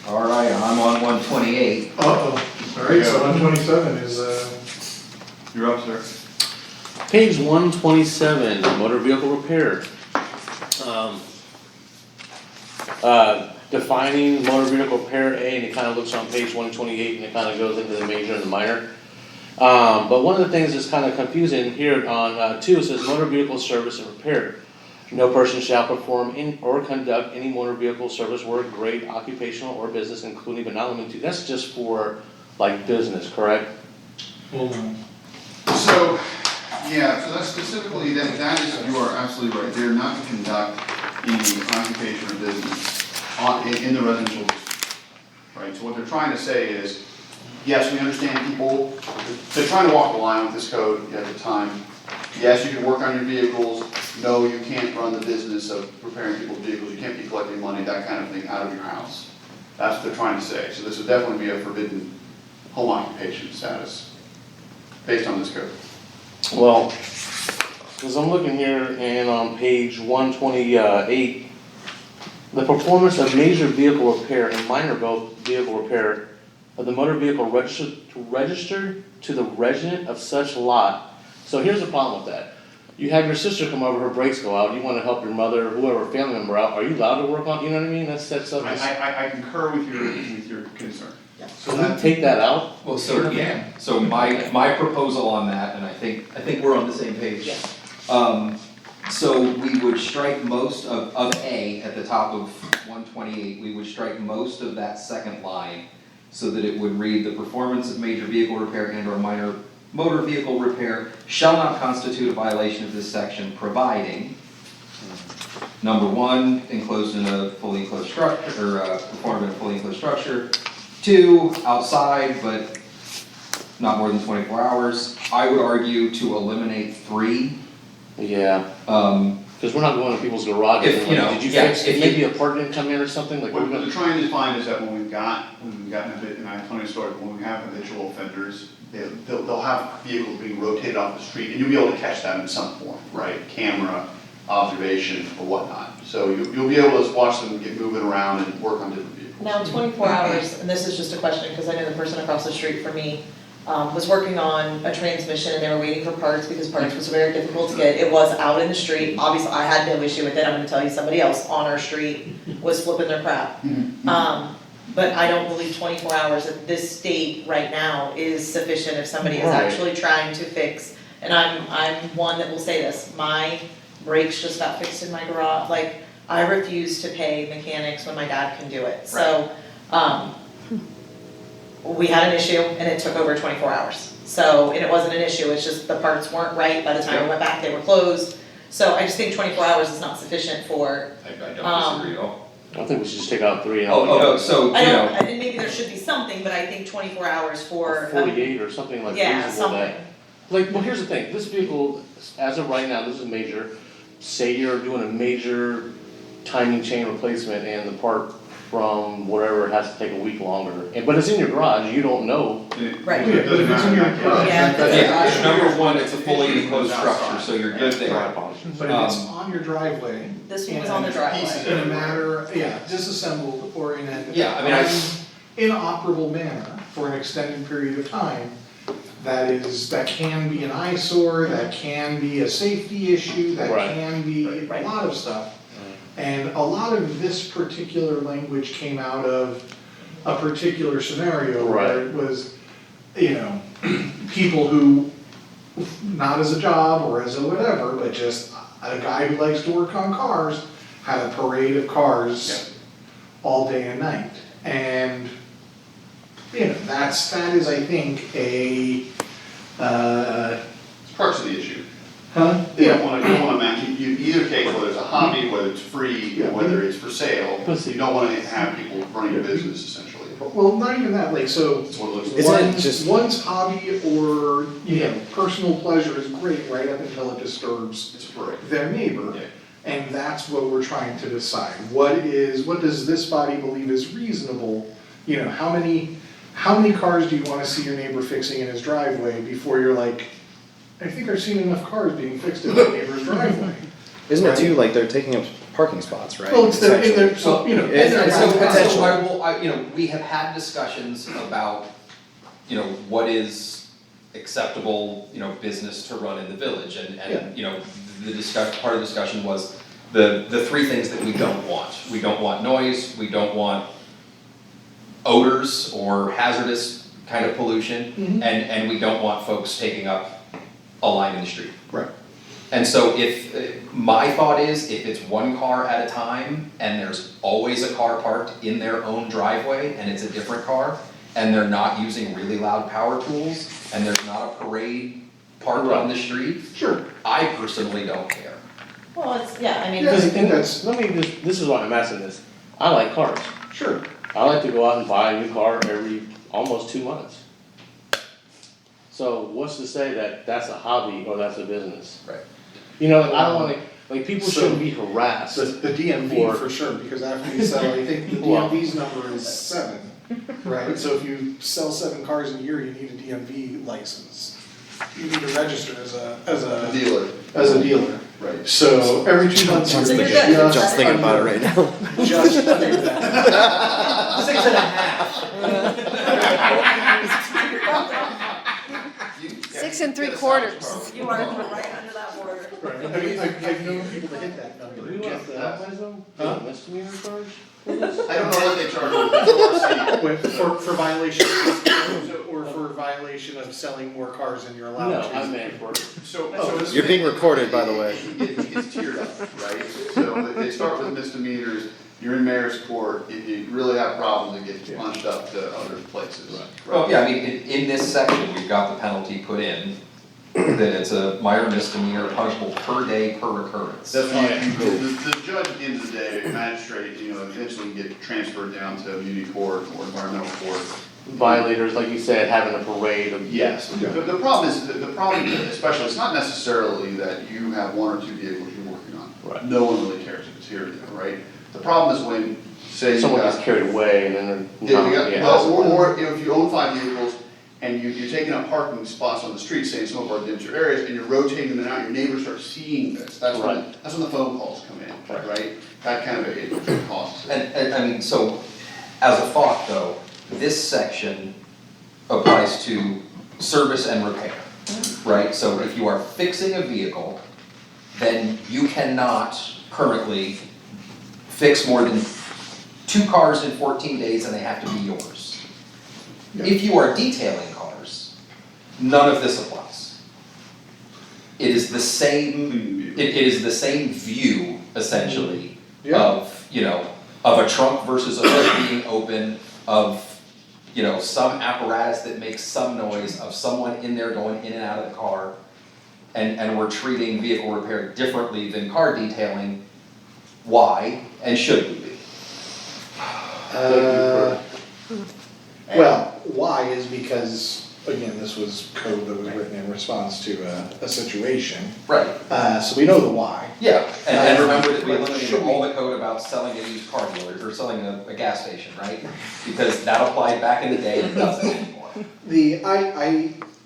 All right, I'm on 128. Uh-oh, alright, so 127 is, You're up, sir. Page 127, motor vehicle repair. Defining motor vehicle repair A, and it kind of looks on page 128, and it kind of goes into the major and the minor. But one of the things that's kind of confusing here on 2, it says motor vehicle service and repair. No person shall perform or conduct any motor vehicle service work, grade, occupational, or business, including but not limited to. That's just for like business, correct? hold on. So, yeah, so that's specifically, that is, you are absolutely right, they're not to conduct any occupation or business in the residential district, right? So what they're trying to say is, yes, we understand people, they're trying to walk the line with this code at the time. Yes, you can work on your vehicles, no, you can't run the business of repairing people's vehicles, you can't be collecting money, that kind of thing, out of your house. That's what they're trying to say, so this would definitely be a forbidden home occupation status, based on this code. Well, because I'm looking here and on page 128, the performance of major vehicle repair and minor vehicle repair of the motor vehicle registered to the resident of such lot. So here's the problem with that. You have your sister come over, her brakes go out, you want to help your mother, whoever, family member out, are you allowed to work on, you know what I mean? That's something. I concur with your concern. So we take that out? Well, so, yeah, so my proposal on that, and I think we're on the same page. Yeah. So we would strike most of A at the top of 128, we would strike most of that second line so that it would read, the performance of major vehicle repair and or minor motor vehicle repair shall not constitute a violation of this section, providing, number 1, enclosed in a fully enclosed structure, or performed in a fully enclosed structure. 2, outside, but not more than 24 hours. I would argue to eliminate 3. Yeah, Um, because we're not going to people's garages. If, you know, Did you yeah, fix, if you- maybe a part didn't come in or something, like What we're they're gonna. trying to find is that when we've gotten a bit, and I told you a story, when we have habitual offenders, they'll have vehicles being rotated off the street, and you'll be able to catch them in some form, right? Camera, observation, or whatnot. So you'll be able to watch them get moving around and work on different vehicles. Now, 24 hours, and this is just a question, because I know the person across the street from me was working on a transmission and they were waiting for parts because parts was very difficult to get. It was out in the street, obviously I had no issue with it, I'm gonna tell you, somebody else on our street was flipping their crap. But I don't believe 24 hours at this state right now is sufficient if somebody is Right. actually trying to fix. And I'm one that will say this, my brakes just got fixed in my garage, like, I refuse to pay mechanics when my dad can do it. So, we had an issue and it took over 24 hours. So, and it wasn't an issue, it's just the parts weren't right, by the time I went back, they were closed. So I just think 24 hours is not sufficient for, I don't disagree at all. I think we should just take out 3 and. Oh, so, you I know, don't, and maybe there should be something, but I think 24 hours for. 48 or something like Yeah, reasonable that. something. Like, well, here's the thing, this vehicle, as of right now, this is major, say you're doing a major timing chain replacement and the part from whatever has to take a week longer, but it's in your garage, you don't know. Right. Yeah, but if it's in your garage, Yeah. yeah, number 1, it's a fully enclosed structure, so you're good I there. apologize. but if it's on your driveway. This one was on the driveway. In a matter, yeah, disassembled or in an. Yeah, I mean, inoperable manner for an extended period of time, that can be an eyesore, that can be a safety issue, that Right. can be a Right. lot of stuff. And a lot of this particular language came out of a particular scenario where it was, people who, not as a job or as a whatever, but just a guy who likes to work on cars, had a parade of cars all day and night. And, that is, I think, It's parts of the issue. huh? You don't wanna match, you, either case, whether it's a hobby, whether it's free, whether it's for sale, you don't wanna have people running a business essentially. Well, not even that, like, so, It's one of those. Isn't it one's, just- one's hobby or, personal pleasure is great right up until it disturbs It's a parade. their neighbor. Yeah. And that's what we're trying to decide. What does this body believe is reasonable? You know, how many cars do you wanna see your neighbor fixing in his driveway before you're like, I think I've seen enough cars being fixed in my neighbor's driveway. Isn't it too, like, they're taking up parking spots, right? Well, it's in Essentially. there, so, you know. Yeah, in their it's mind, so potential. you know, we have had discussions about, you know, what is acceptable, you know, business to run in the village, Yeah. and, you know, part of the discussion was the three things that we don't want. We don't want noise, we don't want odors or hazardous kind of pollution, and we don't want folks taking up a line in the street. Right. And so my thought is, if it's one car at a time, and there's always a car parked in their own driveway, and it's a different car, and they're not using really loud power tools, and there's not a parade parked on the street, Sure. I personally don't care. Well, it's, yeah, I mean, Yeah. I Because, think that's- let me just, this is why I'm asking this, I like cars. Sure. I like to go out and buy a new car every almost 2 months. So what's to say that that's a hobby or that's a business? Right. You know, I don't wanna, like, people So- shouldn't be harassed. The DMV for sure, because after you sell, I think the Well- DMV's number is 7, right? So if you sell 7 cars in a year, you need a DMV license. You need to register as a dealer. Right. So every 2 months you're So you're just. good. Just thinking about it right now. Just under that. 6 3/4. you are right under that border. Right. I mean, I've known people to hit that number. Do you Get have the- that wisdom? Huh? Misdemeanor charge? I don't know what they charge For violation, or for violation of selling more cars than you're allowed No, to. I meant for, So You're being recorded, by the way. It's tiered up, right? So they start with misdemeanors, you're in mayor's court, if you really have problems, it gets punched up to other places. Well, yeah, I mean, in this section, we've got the penalty put in, that it's a minor misdemeanor punishable per day per occurrence. That's why the judge at the end of the day, magistrate, you know, eventually get transferred down to community court or environmental court. violators, like you said, having a parade of. Yes, the problem is, the problem especially, it's not necessarily that you have 1 or 2 vehicles you're working on. Right. No one really cares if it's here or there, right? The problem is when, say you Someone got. gets carried away and then they're. Yeah, you got, Yeah. well, or you know, if you own 5 vehicles and you're taking up parking spots on the street, say in some of our denser areas, and you're rotating them in and out, your neighbors start seeing this, that's when the phone calls come in, right? That kind of behavior causes it. And I mean, so, as a thought though, this section applies to service and repair, right? So if you are fixing a vehicle, then you cannot currently fix more than 2 cars in 14 days and they have to be yours. If you are detailing cars, none of this applies. It is the same, it is the same view essentially Yeah. of, you know, of a trunk versus a hood being open, of, you know, some apparatus that makes some noise, of someone in there going in and out of the car. And we're treating vehicle repair differently than car detailing. Why, and should we be? Well, why is because, again, this was code that was written in response to a situation. Right. So we know the why. Yeah, and remember that we But eliminated should we- all the code about selling a used car dealer, or selling a gas station, right? Because that applied back in the day, and it doesn't anymore.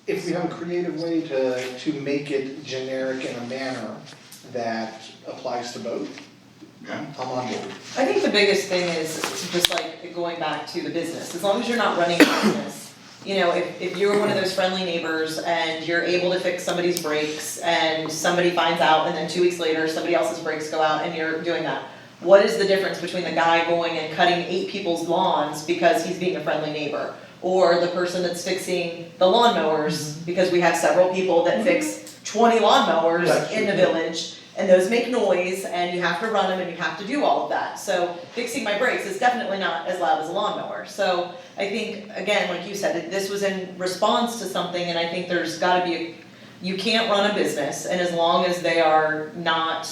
If we have a creative way to make it generic in a manner that applies to both, Yeah. I'm on board. I think the biggest thing is just like going back to the business, as long as you're not running a business. You know, if you're one of those friendly neighbors and you're able to fix somebody's brakes and somebody finds out and then 2 weeks later somebody else's brakes go out and you're doing that. What is the difference between the guy going and cutting 8 people's lawns because he's being a friendly neighbor? Or the person that's fixing the lawnmowers, because we have several people that fix 20 lawnmowers in the village. And those make noise, and you have to run them, and you have to do all of that. So fixing my brakes is definitely not as loud as a lawnmower. So I think, again, like you said, this was in response to something, and I think there's gotta be, you can't run a business, and as long as they are not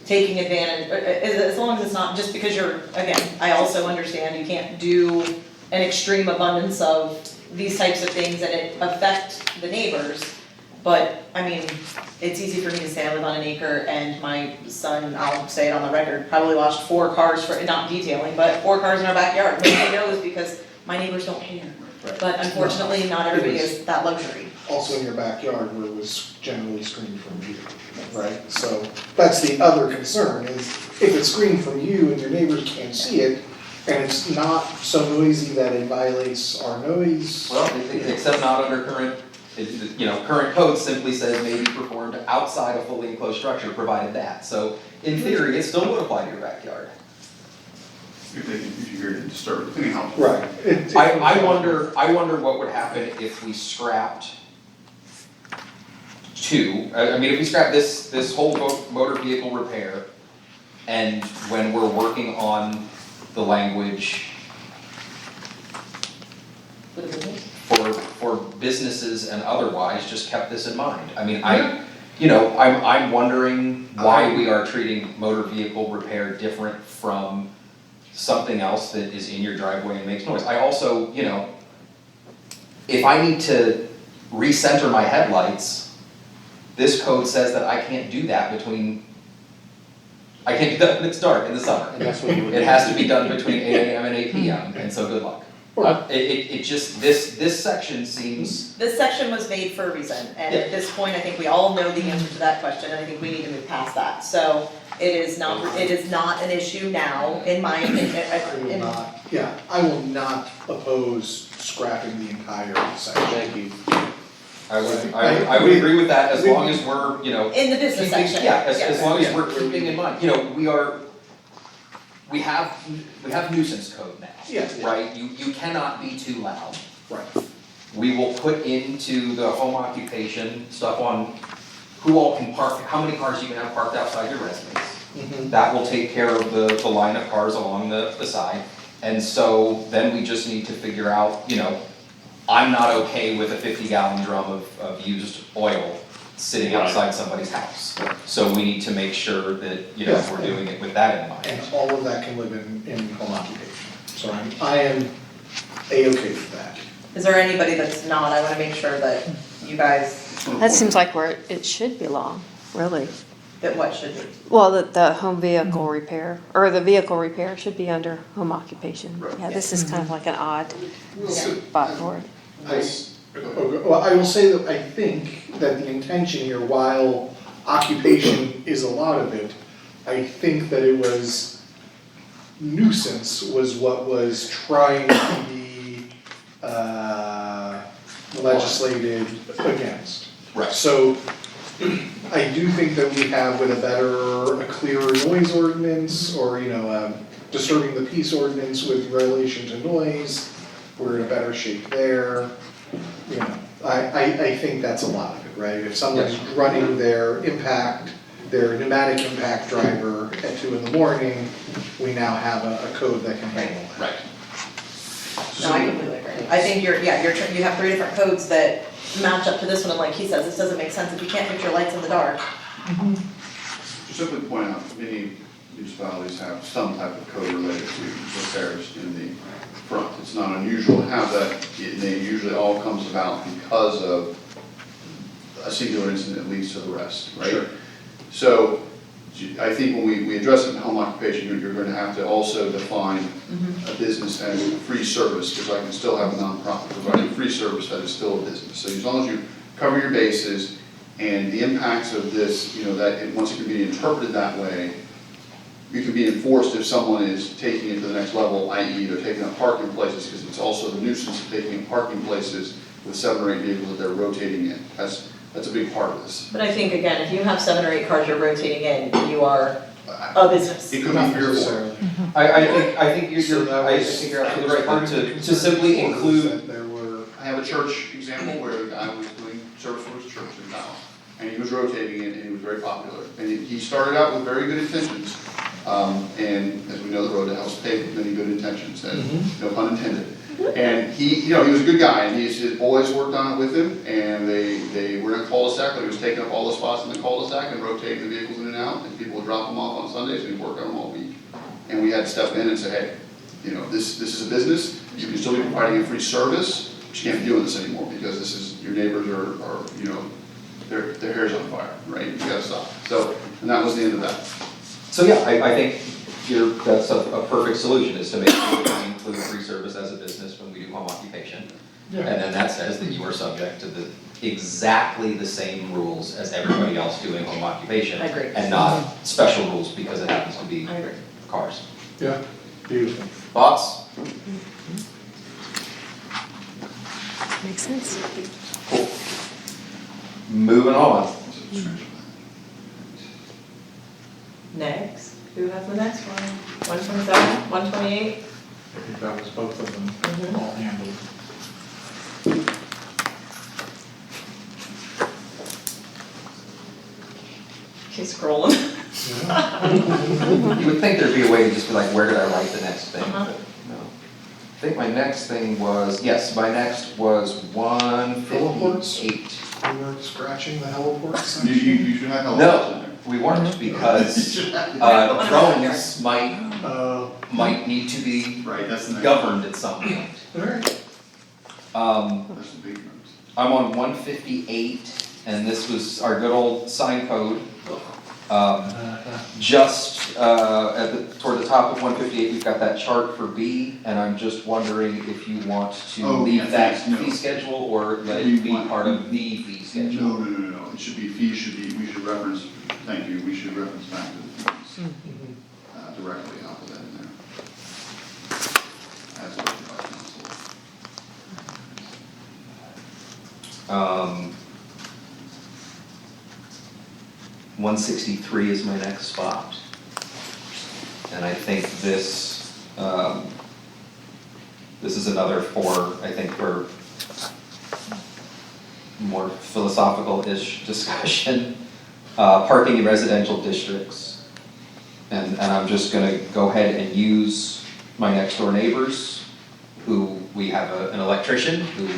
taking advantage, as long as it's not, just because you're, again, I also understand you can't do an extreme abundance of these types of things and it affect the neighbors. But, I mean, it's easy for me to say I live on an acre and my son, I'll say it on the record, probably washed 4 cars for, not detailing, but 4 cars in our backyard. Nobody knows because my neighbors don't care. Right. But unfortunately, not everybody has that luxury. Also in your backyard where it was generally screened from view, right? So that's the other concern is if it's screened from you and your neighbors can't see it, and it's not so noisy that it violates our noise. Well, except not under current, current code simply says may be performed outside a fully enclosed structure, provided that. So in theory, it still would apply to your backyard. If you hear it disturbed, depending how. Right. I wonder what would happen if we scrapped 2, I mean, if we scrap this whole motor vehicle repair, and when we're working on the language for businesses and otherwise, just kept this in mind. I mean, I'm wondering why we are treating motor vehicle repair different from something else that is in your driveway and makes noise. I also, if I need to recenter my headlights, this code says that I can't do that when it's dark in the summer. And that's what you would. It has to be done between 8 AM and 8 PM, and so good luck. Right. It just, this section seems, This section was made for a reason, and at this point, I think we all know the answer to that question, and I think we need to move past that. So it is not an issue now, in my opinion. I will not oppose scrapping the entire section. Thank you. I would agree with that as long as we're, In the business keeping, section, yeah, as yes. long as we're keeping in mind, we have nuisance code now. Yeah. Right, you cannot be too loud. Right. We will put into the home occupation stuff on who all can park, how many cars you can have parked outside your residence. Mhm. That will take care of the line of cars along the side. And so then we just need to figure out, I'm not okay with a 50-gallon drum of used oil sitting Right. outside somebody's house. So we need to make sure that, Yeah. we're doing it with that in mind. And all of that can live in home occupation. So I am A-okay with that. Is there anybody that's not? I wanna make sure that you guys, That seems like where it should belong, really. that what should be. Well, the home vehicle repair, or the vehicle repair should be under home occupation. Right. Yeah, this is kind of like an odd spot for it. Well, I will say that I think that the intention here, while occupation is a lot of it, I think that it was nuisance was what was trying to be legislated against. Right. So I do think that we have with a clearer noise ordinance or, disturbing the peace ordinance with relation to noise, we're in a better shape there. I think that's a lot of it, right? If someone's running their pneumatic impact driver at 2 a.m, we now have a code that can handle that. Right. No, I completely agree. I think you have 3 different codes that match up to this one, and like he says, this doesn't make sense if you can't fix your lights in the dark. To simply point out, many municipalities have some type of code related to repairs in the front. It's not unusual to have that, they usually all comes about because of a singular incident that leads to the rest, right? Sure. So, I think when we address it in home occupation, you're going to have to also define a business as a free service, because I can still have a nonprofit providing free service that is still a business. So as long as you cover your bases and the impacts of this, once it can be interpreted that way, you can be enforced if someone is taking it to the next level, i.e. they're taking up parking places, because it's also the nuisance of taking up parking places with 7 or 8 vehicles that they're rotating in. That's a big part of this. But I think, again, if you have 7 or 8 cars you're rotating in, you are a business. It could be Not 3 or 4. necessarily. I think So you're that absolutely right, part of to the concern simply before was include, that there were. I have a church example where a guy was doing service for his church in town, and he was rotating it, and he was very popular. And he started out with very good intentions, and as we know, the road to hell's paved with many good intentions, and no pun intended. And he was a good guy, and his boys worked on it with him, and they were in a cul-de-sac, but he was taking up all the spots in the cul-de-sac and rotating the vehicles in and out, and people would drop them off on Sundays, and he'd work on them all week. And we had to step in and say, hey, this is a business, you can still be providing a free service, but you can't be doing this anymore, because your neighbors are their hair's on fire, right? You gotta stop. So, and that was the end of that. So yeah, I think that's a perfect solution, is to make sure that we include free service as a business when we do home occupation. And then that says that you are subject to exactly the same rules as everybody else doing home occupation. I agree. And not special rules because it happens to be I agree. Yeah, cars. beautiful. Thoughts? Makes sense. Cool. Moving on. Next, who has the next one? 127, 128? I think that was both of them Mhm. all handled. Keep scrolling. Yeah. You would think there'd be a way to just be like, where did I write the next thing? Uh-huh. But no. I think my next thing was, yes, my next was 158. We weren't scratching the heliport You section? should have helicopters in there. No, we weren't, because Yeah. drones Uh, might need to be Right, that's the next. governed at some point. alright. That's the big ones. I'm on 158, and this was our good old sign code. Just toward the top of 158, we've got that chart for B, and I'm just wondering if you want to Oh, leave yeah, that thanks, no. fee schedule, or let We it be want- part of the fee schedule. No, it should be, fees should be, we should reference, thank you, we should reference back to the fees. Directly, I'll put that in there. As directed by council. 163 is my next spot. And I think this is another for more philosophical-ish discussion. Parking in residential districts. And I'm just gonna go ahead and use my next door neighbors, who, we have an electrician who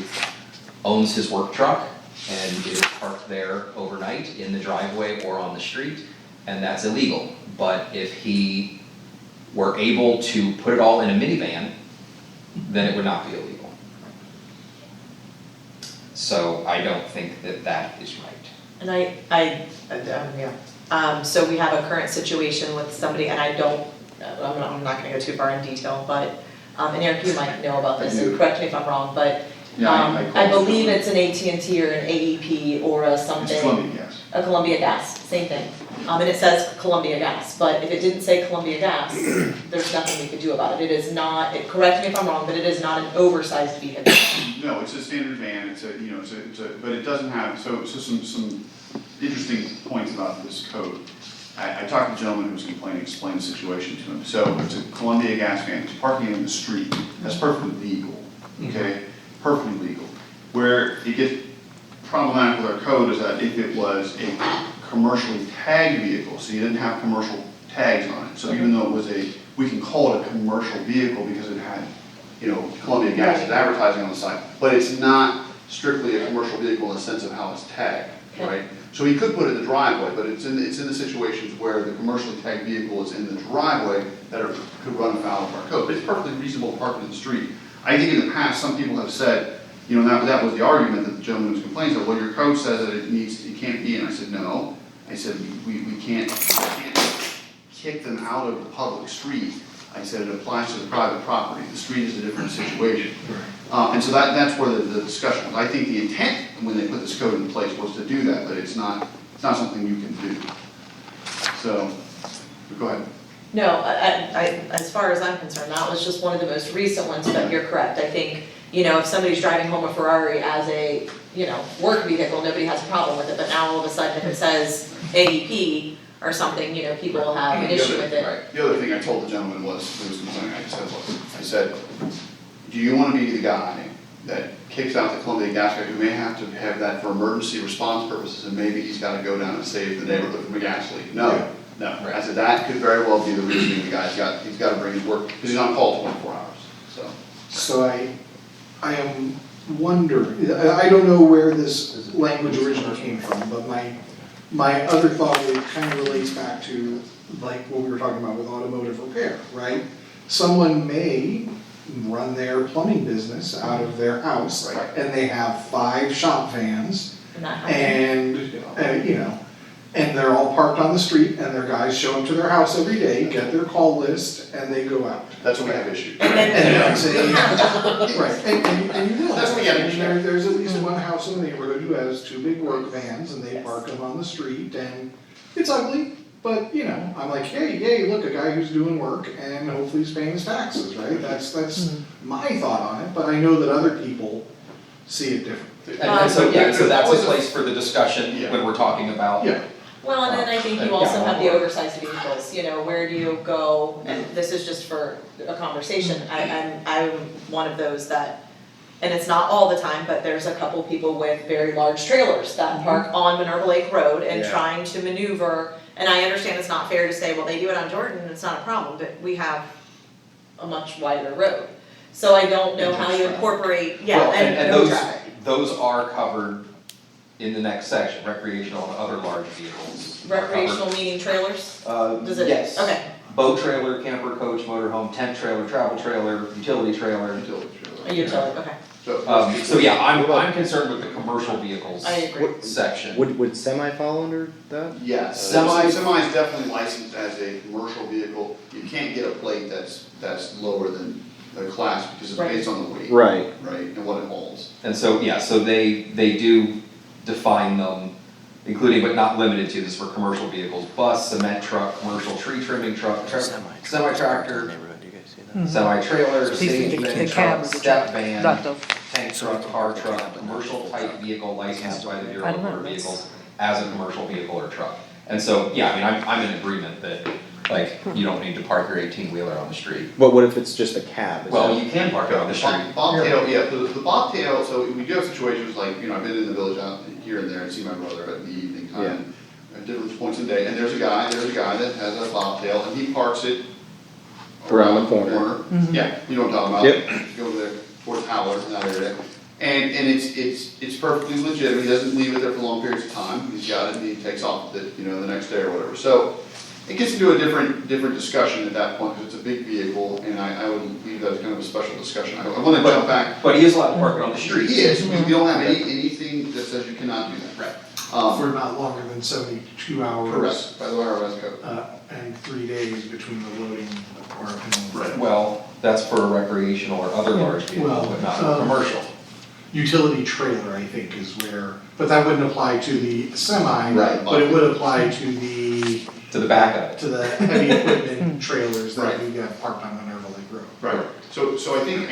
owns his work truck and is parked there overnight in the driveway or on the street, and that's illegal. But if he were able to put it all in a minivan, then it would not be illegal. So I don't think that that is right. And so we have a current situation with somebody, and I'm not gonna go too far in detail, but, and Eric, you might know about this, I and do. correct me if I'm wrong, but, Yeah, I I believe it's an AT&T or an AEP or a something. It's Columbia Gas. A Columbia Gas, same thing. And it says Columbia Gas, but if it didn't say Columbia Gas, there's nothing we could do about it. It is not, correct me if I'm wrong, but it is not an oversized vehicle. No, it's a standard van, but it doesn't have, so some interesting points about this code. I talked to a gentleman who was complaining, explained the situation to him. So it's a Columbia Gas van, it's parking in the street, that's perfectly legal, okay? Perfectly legal. Where it gets problematic with our code is that if it was a commercially tagged vehicle, so you didn't have commercial tags on it, so even though it was we can call it a commercial vehicle because it had, Columbia Gas is advertising on the side, but it's not strictly a commercial vehicle in the sense of how it's tagged, right? So he could put it in the driveway, but it's in the situations where the commercially tagged vehicle is in the driveway that could run afoul of our code. But it's perfectly reasonable to park it in the street. I think in the past, some people have said, that was the argument that the gentleman was complaining of, well, your code says that it can't be, and I said, no. I said, we can't kick them out of the public street. I said, it applies to the private property. The street is a different situation. And so that's where the discussion was. I think the intent when they put this code in place was to do that, but it's not something you can do. So, go ahead. No, as far as I'm concerned, that was just one of the most recent ones, but you're correct. I think, if somebody's driving home a Ferrari as a, work vehicle, nobody has a problem with it, but now all of a sudden if it says AEP or something, people will have an issue with it. Right. The other thing I told the gentleman who was complaining, I said, do you want to be the guy that kicks out the Columbia Gas guy who may have to have that for emergency response purposes, and maybe he's got to go down and save the neighborhood from a gas leak? No. I said, that could very well be the reason the guy's he's got to bring his work, because he's on call 24 hours, so. So I am wondering, I don't know where this language originally came from, but my other thought, it kind of relates back to like what we were talking about with automotive repair, right? Someone may run their plumbing business out of their house, Right. and they have 5 shop vans And that happens. And, you know, and they're all parked on the street, and their guys show up to their house every day, get their call list, and they go out. That's when we have issues. And then, And that's we have Right, and you will. That's what we have. I mean, there's at least one house in the neighborhood who has two big work vans, and they park them on the street, and it's ugly, but, you know, I'm like, hey, yay, look, a guy who's doing work, and hopefully he's paying his taxes, right? That's my thought on it, but I know that other people see it differently. And so, yeah, so that's Was a it- place for the discussion Yeah. when we're talking about. Yeah, Well, and then I think you also have the oversized vehicles, you know, where do you go, and this is just for a conversation, I'm one of those that, and it's not all the time, but there's a couple people with very large trailers that park on Minerva Lake Road and Yeah. trying to maneuver, and I understand it's not fair to say, well, they do it on Jordan, it's not a problem, but we have a much wider road. So I don't know how you incorporate, yeah, Well, and no traffic. those are covered in the next section, recreational and other large vehicles. are covered. Recreational meaning trailers, does it? Yes. Okay, Boat trailer, camper, coach, motorhome, tent trailer, travel trailer, utility trailer. Utility trailer. a utility, okay, So yeah, I'm concerned with the commercial vehicles I agree. section. Would semi fall under that? Yes, Semi- semi is definitely licensed as a commercial vehicle. You can't get a plate that's lower than the class because it's Right. based on the weight. Right. Right, and what it holds. And so, yeah, so they do define them, including but not limited to, this for commercial vehicles, bus, cement truck, commercial tree trimming truck, semi-tractor, semi-trailer, The stage van cab truck, of the step truck, van, not the- tank truck, car truck, commercial type vehicle licensed by the Bureau of Motor Vehicles as a commercial vehicle or truck. And so, yeah, I mean, I'm in agreement that, like, you don't need to park your 18-wheeler on the street. But what if it's just a cab? Is Well, that- you can park it on the street. Bobtail, yeah, the bobtail, so we do have situations like, you know, I've been in the village out here and there and see my brother at the evening time. At different points in the day, and there's a guy that has a bobtail and he parks it Around the corner. Yeah, you know what I'm talking about. Go over there towards Howard in that area. And it's perfectly legitimate, he doesn't leave it there for long periods of time, he's got it and he takes off with it, you know, the next day or whatever. So it gets into a different discussion at that point, because it's a big vehicle, and I would leave that as kind of a special discussion. I wanna jump back. But he is allowed to park it on the street. He is, we don't have anything that says you cannot do that. Right. for not longer than 72 hours. Correct, by the IRS code. And 3 days between the loading or. Right. Well, that's for a recreational or other large vehicle, Well, but not for commercial. Utility trailer, I think, is where, but that wouldn't apply to the semi. Right. But it would apply to the, To the back of it. to the heavy equipment trailers that Right. we have parked on Minerva Lake Road. Right, so I think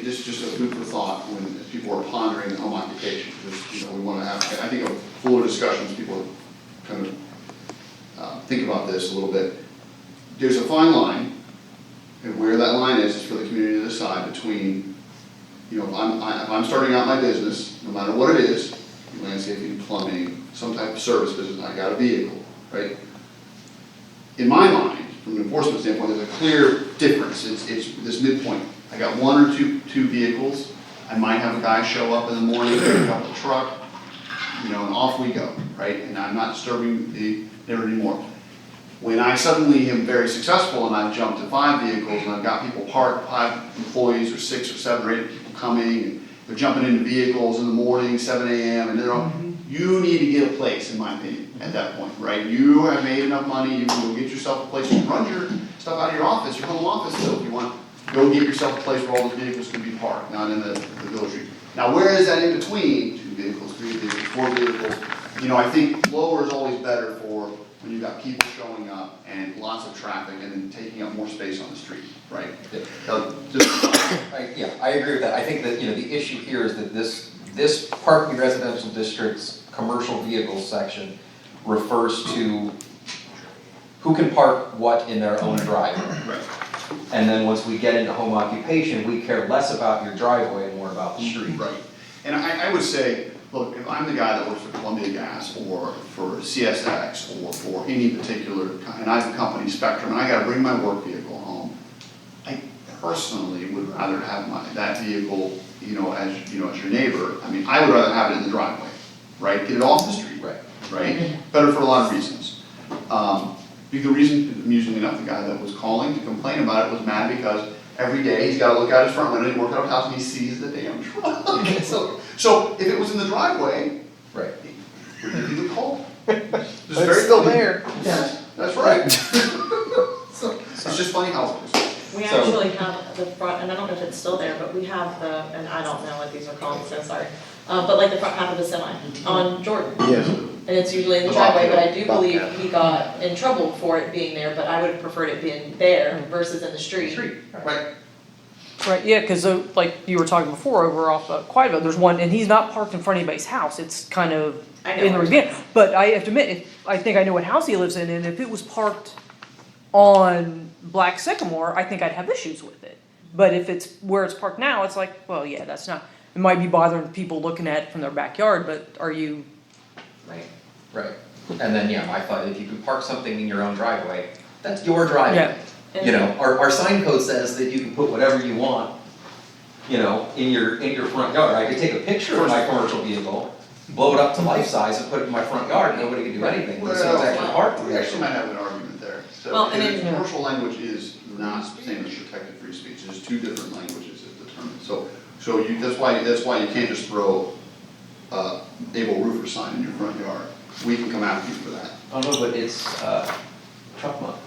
this is just a food for thought when people are pondering home occupation, because, you know, we wanna have, I think a fuller discussions, people kind of think about this a little bit. There's a fine line, and where that line is for the community to decide between, you know, if I'm starting out my business, no matter what it is, landscaping, plumbing, some type of service business, I got a vehicle, right? In my mind, from an enforcement standpoint, there's a clear difference, it's this midpoint. I got one or two vehicles, I might have a guy show up in the morning, pick up the truck, you know, and off we go, right? And I'm not disturbing the neighborhood anymore. When I suddenly am very successful and I've jumped to 5 vehicles and I've got people parked, 5 employees or 6 or 7 or 8 people coming, and they're jumping into vehicles in the morning, 7 AM, and they're on, you need to get a place, in my opinion, at that point, right? You have made enough money, you can go get yourself a place, you can run your stuff out of your office, your home office still, if you want. Go get yourself a place where all those vehicles can be parked, not in the village street. Now, where is that in between? 2 vehicles, 3 vehicles, 4 vehicles? You know, I think lower is always better for when you've got people showing up and lots of traffic and then taking up more space on the street, right? Yeah, I agree with that. I think that, you know, the issue here is that this parking residential district's commercial vehicles section refers to who can park what in their own driveway. Right. And then once we get into home occupation, we care less about your driveway and more about the street. Right. And I would say, look, if I'm the guy that works for Columbia Gas or for CSX or for any particular, and I have a company, Spectrum, and I gotta bring my work vehicle home, I personally would rather have that vehicle, you know, as your neighbor. I mean, I would rather have it in the driveway, right? Get it off the street. Right. Right? Better for a lot of reasons. The reason, amusingly enough, the guy that was calling to complain about it was mad because every day he's gotta look out his front window and work out of his house and he sees the damn truck. So if it was in the driveway, Right. We'll give you the call. But it's still there. Yes, that's right. So, it's just funny how it goes. We So- actually have the front, and I don't know if it's still there, but we have the, and I don't know what these are called, so sorry. But like the front half of the semi on Jordan. Yes. And it's usually in the The driveway, but I bobcat. do believe he got in trouble for it being there, but I would have preferred it being there versus in the street. Right. Right, yeah, cause like you were talking before over off Quidville, there's one, and he's not parked in front of anybody's house, it's kind of I know in the where it's ravine. But I have to admit, I think I know what house he lives in, and if it was parked on Black Sycamore, I think I'd have issues with it. But if it's where it's parked now, it's like, well, yeah, that's not, it might be bothering people looking at it from their backyard, but are you, Right. Right. And then, yeah, my thought, if you can park something in your own driveway, that's your driveway. Yeah. You know, our sign code says that you can put whatever you want, you know, in your front yard. I could take a picture of my commercial vehicle, blow it up to life size and put it in my front yard, nobody can do anything, because it's actually parked. We actually might have an argument there. So, Well, and because then- commercial language is not the same as protected free speech, there's two different languages that determine. So you, that's why you can't just throw, Able Roofer sign in your front yard. We can come after you for that. Oh, no, but it's, truck month.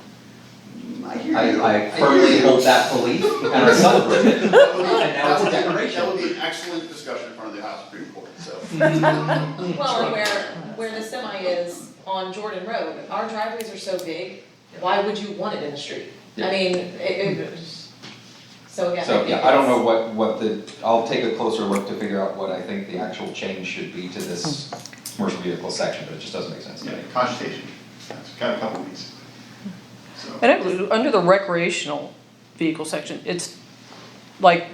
I hear you. I firmly hold that belief and I celebrate it. That would be- And now it's a that would be- decoration. That would be an excellent discussion in front of the House Supreme Court, so. Well, and where the semi is on Jordan Road, our driveways are so big, why would you want it in the street? Yeah. I mean, so again. So, think yeah, I don't it's- know what the, I'll take a closer look to figure out what I think the actual change should be to this commercial vehicle section, but it just doesn't make sense to Yeah, me. cogitation, that's got a couple weeks. So. and it, under the recreational vehicle section, it's like,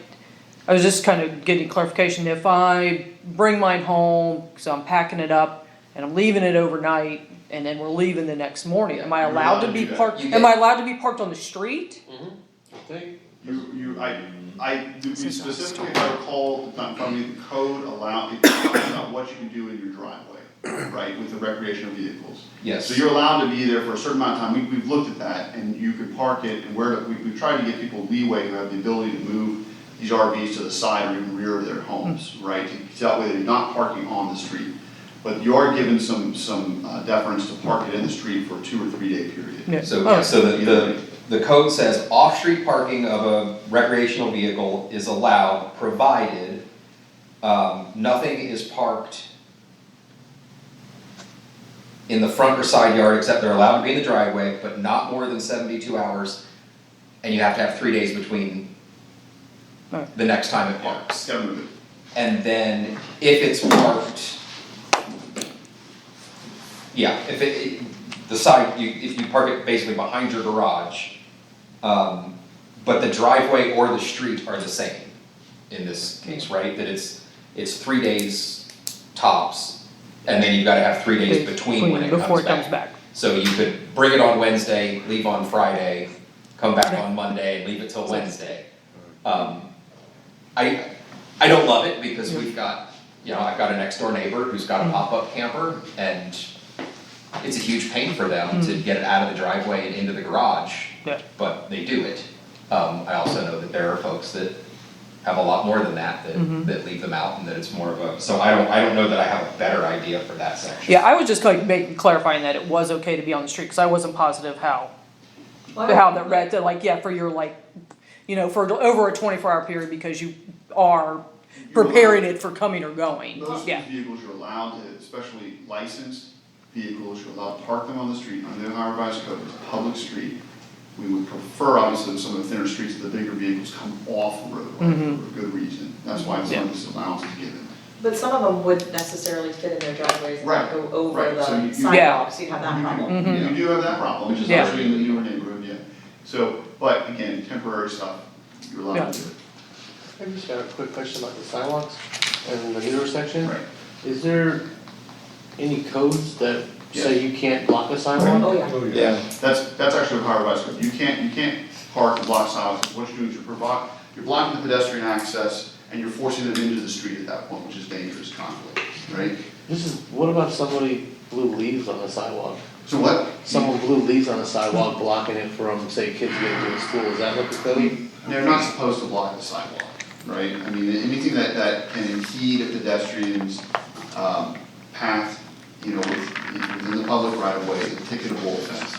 I was just kind of getting clarification, if I bring mine home, so I'm packing it up, and I'm leaving it overnight, and then we're leaving the next morning, am I You're allowed allowed to to be do that. parked, You am get- I allowed to be parked on the street? We specifically, if I recall, it's not in front of me, the code it talks about what you can do in your driveway, right, with the recreational vehicles. Yes. So you're allowed to be there for a certain amount of time, we've looked at that, and you can park it, and we've tried to give people leeway who have the ability to move these RVs to the side or even rear of their homes, right, so that way they're not parking on the street. But you are given some deference to park it in the street for a 2 or 3 day period. Yeah. So, Oh. yeah, so the code says off-street parking of a recreational vehicle is allowed, provided, nothing is parked in the front or side yard, except they're allowed to be in the driveway, but not more than 72 hours, and you have to have 3 days between Right. the next time it Yeah, parks. gotta move it. And then if it's parked, yeah, the side, if you park it basically behind your garage, but the driveway or the street are the same in this case, right? That it's 3 days tops, and then you've gotta have 3 days between when it Before comes it comes back. back. So you could bring it on Wednesday, leave on Friday, come back on Monday, and leave it till Wednesday. I don't love it because we've got, you know, I've got a next door neighbor who's got a pop-up camper, and it's a huge pain for them to get it out of the driveway and into the garage, Yeah. but they do it. I also know that there are folks that have a lot more than that that leave them out, and that it's more of a, so I don't know that I have a better idea for that section. Yeah, I was just like clarifying that it was okay to be on the street, cause I wasn't positive how that read, to like, yeah, for your like, you know, for over a 24-hour period, because you are preparing it for coming or going, Those yeah. vehicles you're allowed to, especially licensed vehicles, you're allowed to park them on the street under the Ohio Revised Code, it's a public street. We would prefer, obviously, that some of the thinner streets, the bigger vehicles come off the roadway for a good reason. That's why some of this allowance is given. But some of them wouldn't necessarily fit in their driveways and not go over Right, so the you- sidewalks, you'd have that You problem. do- You do have that problem, which is Yeah. actually in the newer neighborhood, yeah. So, but again, temporary stuff, you're allowed to do it. I just got a quick question about the sidewalks and the newer section. Right. Is there any codes that say you can't block a sidewalk? Oh, yeah. Yeah. That's actually a Ohio Revised Code. You can't park and block sidewalks. What you're doing is you're blocking the pedestrian access and you're forcing them into the street at that point, which is dangerous conflict, right? What about somebody blew leaves on the sidewalk? So what? Someone blew leaves on the sidewalk, blocking it from, say, kids getting to school, is that what the code? They're not supposed to block the sidewalk, right? I mean, anything that can impede a pedestrian's path, you know, within the public right of way is a ticketable offense.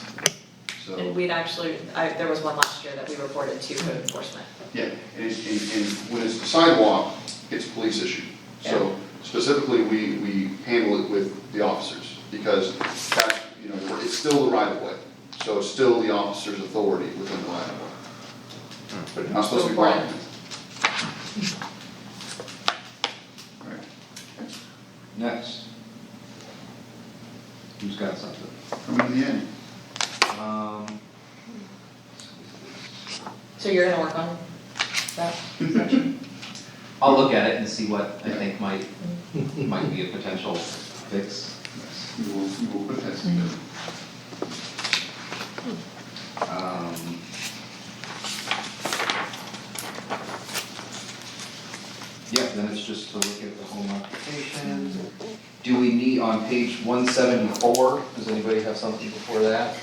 So. And we'd actually, there was one last year that we reported to code enforcement. Yeah, and when it's the sidewalk, it's a police issue. So specifically, we handle it with the officers, because that's, you know, it's still the right of way. So it's still the officer's authority within the right of way. But it's not supposed to be blocking it. Right. Next. Who's got something? Coming to the end. So you're gonna work on that section? I'll look at it and see what I think might be a potential fix. We will put that together. Yeah, then it's just to look at the home occupation. Do we need, on page 174, does anybody have something before that?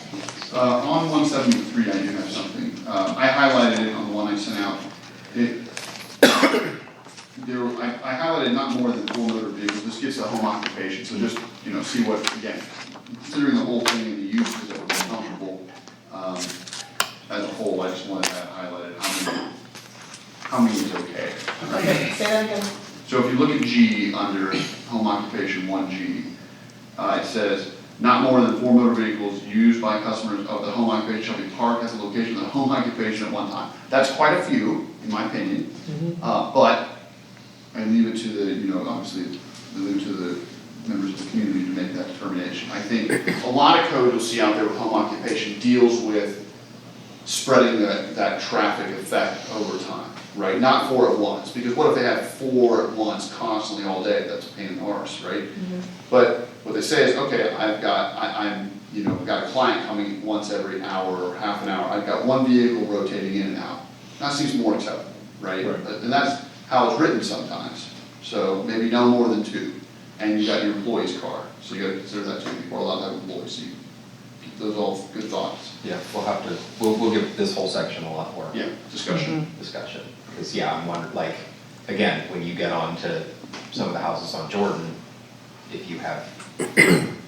On 173, I do have something. I highlighted it on the one I sent out. I highlighted not more than 4 motor vehicles. This gets a home occupation, so just, you know, see what, again, considering the whole thing and the uses that would be comfortable, as a whole, I just wanted that highlighted, how many is okay. Okay, say that again. So if you look at G under home occupation 1G, it says, not more than 4 motor vehicles used by customers of the home occupation shall be parked at the location of the home occupation at one time. That's quite a few, in my opinion, but I leave it to the, you know, obviously, leave it to the members of the community to make that determination. I think a lot of code you'll see out there with home occupation deals with spreading that traffic effect over time, right? Not 4 at once, because what if they have 4 at once constantly all day? That's a pain in the arse, right? But what they say is, okay, I'm, you know, got a client coming once every hour or half an hour. I've got 1 vehicle rotating in and out. That seems more acceptable, right? And that's how it's written sometimes. So maybe no more than 2. And you got your employee's car, so you gotta consider that 2 people are allowed to have employees. So you keep those all good thoughts. Yeah, we'll give this whole section a lot more Yeah, discussion. discussion. Because, yeah, I'm wondering, like, again, when you get on to some of the houses on Jordan, if you have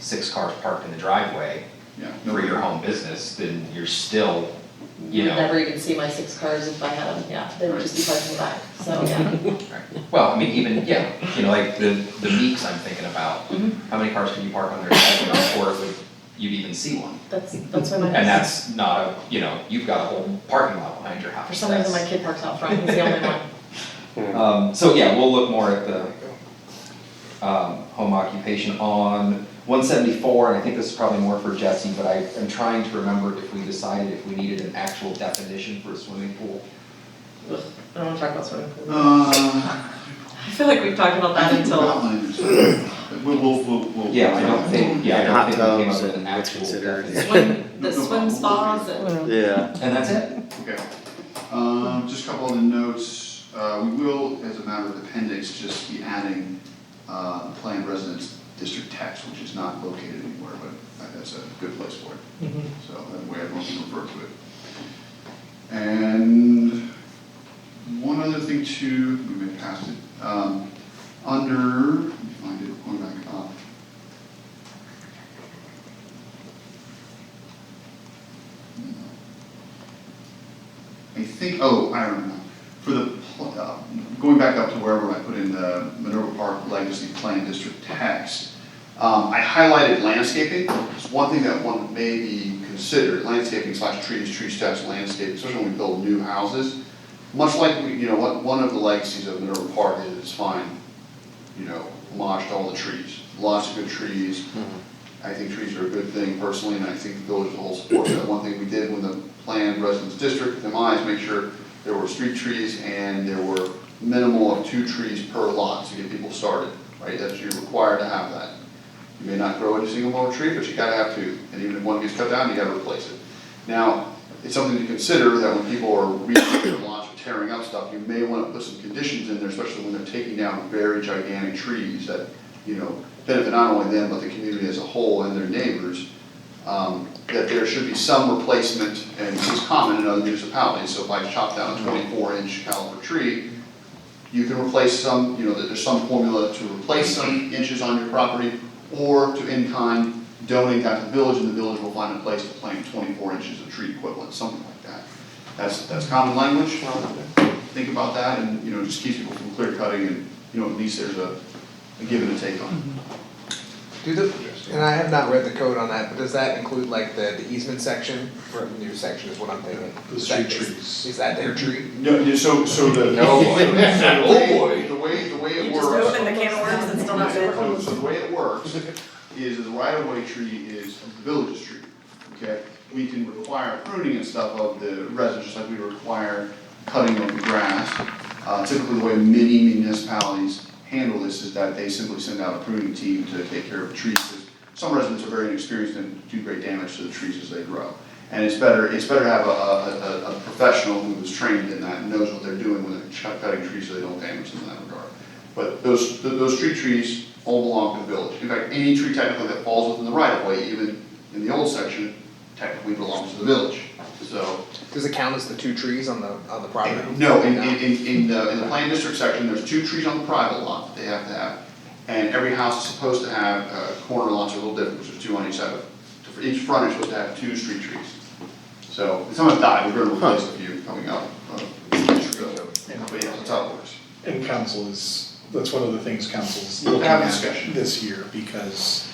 6 cars parked in the driveway Yeah. for your home business, then you're still, you You'd know. never even see my 6 cars if I had them, yeah, they would just be parked in the back, so, yeah. Right. Well, I mean, even, yeah, you know, like the Meeks I'm thinking about, how many cars can you park on their driveway before you'd even see one? That's why my. And that's not a, you know, you've got a whole parking lot behind your house. For some reason, my kid parks out front, he's the only one. So yeah, we'll look more at the home occupation on 174, and I think this is probably more for Jesse, but I am trying to remember if we decided if we needed an actual definition for a swimming pool. Ugh, I don't wanna talk about swimming pools. I I feel like we've talked about that until, We'll. Yeah, I don't think we came Hot up tubs with an and actual considered. definition. the swim spas and. Yeah. And that's it? Okay. Just a couple of the notes. We will, as a matter of appendix, just be adding planned residence district text, which is not located anywhere, but that's a good place for it. So that way everyone can refer to it. And one other thing too, we may have passed it. Under, let me find it, going back up. I think, oh, I don't know. For the, going back up to wherever I put in the Minerva Park Legacy Plan District text, I highlighted landscaping. It's one thing that one may be considered, landscaping / trees, tree steps, landscaping, especially when we build new houses. Much like, you know, one of the legacies of Minerva Park is it's fine, you know, homage to all the trees. Lots of good trees. I think trees are a good thing personally, and I think the village as a whole supports that. One thing we did when the planned residence district, MI, is make sure there were street trees and there were minimal of 2 trees per lot to get people started, right? That's, you're required to have that. You may not grow a single more tree, but you gotta have 2. And even if one gets cut down, you gotta replace it. Now, it's something to consider that when people are redoing their lots or tearing up stuff, you may wanna put some conditions in there, especially when they're taking down very gigantic trees that, you know, benefit not only them, but the community as a whole and their neighbors. That there should be some replacement, and this is common in other municipalities, so if I chop down a 24-inch caliber tree, you can replace some, you know, there's some formula to replace some inches on your property, or to in-kind donate that to the village, and the village will find a place to plant 24 inches of tree equivalent, something like that. That's common language. Think about that, and, you know, just keeps people from clear cutting, and, you know, at least there's a give and a take on it. Do the, and I have not read the code on that, but does that include like the easement section, or the new section is what I'm thinking? The street trees. Is that their tree? No, so the. No. The way it You works. just opened the can of worms and still not been. So the way it works is the right-of-way tree is the village's tree, okay? We can require pruning and stuff of the residents, just like we require cutting of the grass. Typically, the way many municipalities handle this is that they simply send out a pruning team to take care of the trees. Some residents are very inexperienced and do great damage to the trees as they grow. And it's better to have a professional who is trained in that and knows what they're doing when they're cutting trees so they don't damage them in that regard. But those street trees all belong to the village. In fact, any tree technically that falls within the right of way, even in the old section, technically belongs to the village. So. Does it count as the 2 trees on the property? No, in the planned district section, there's 2 trees on the private lot that they have to have. And every house is supposed to have, corner lots are a little different, which is 2 on each side. For each frontage, supposed to have 2 street trees. So, if someone died, we're gonna replace a few coming up. But yeah, that's how it works. And council is, that's one of the things council is We'll looking have a at discussion. this year because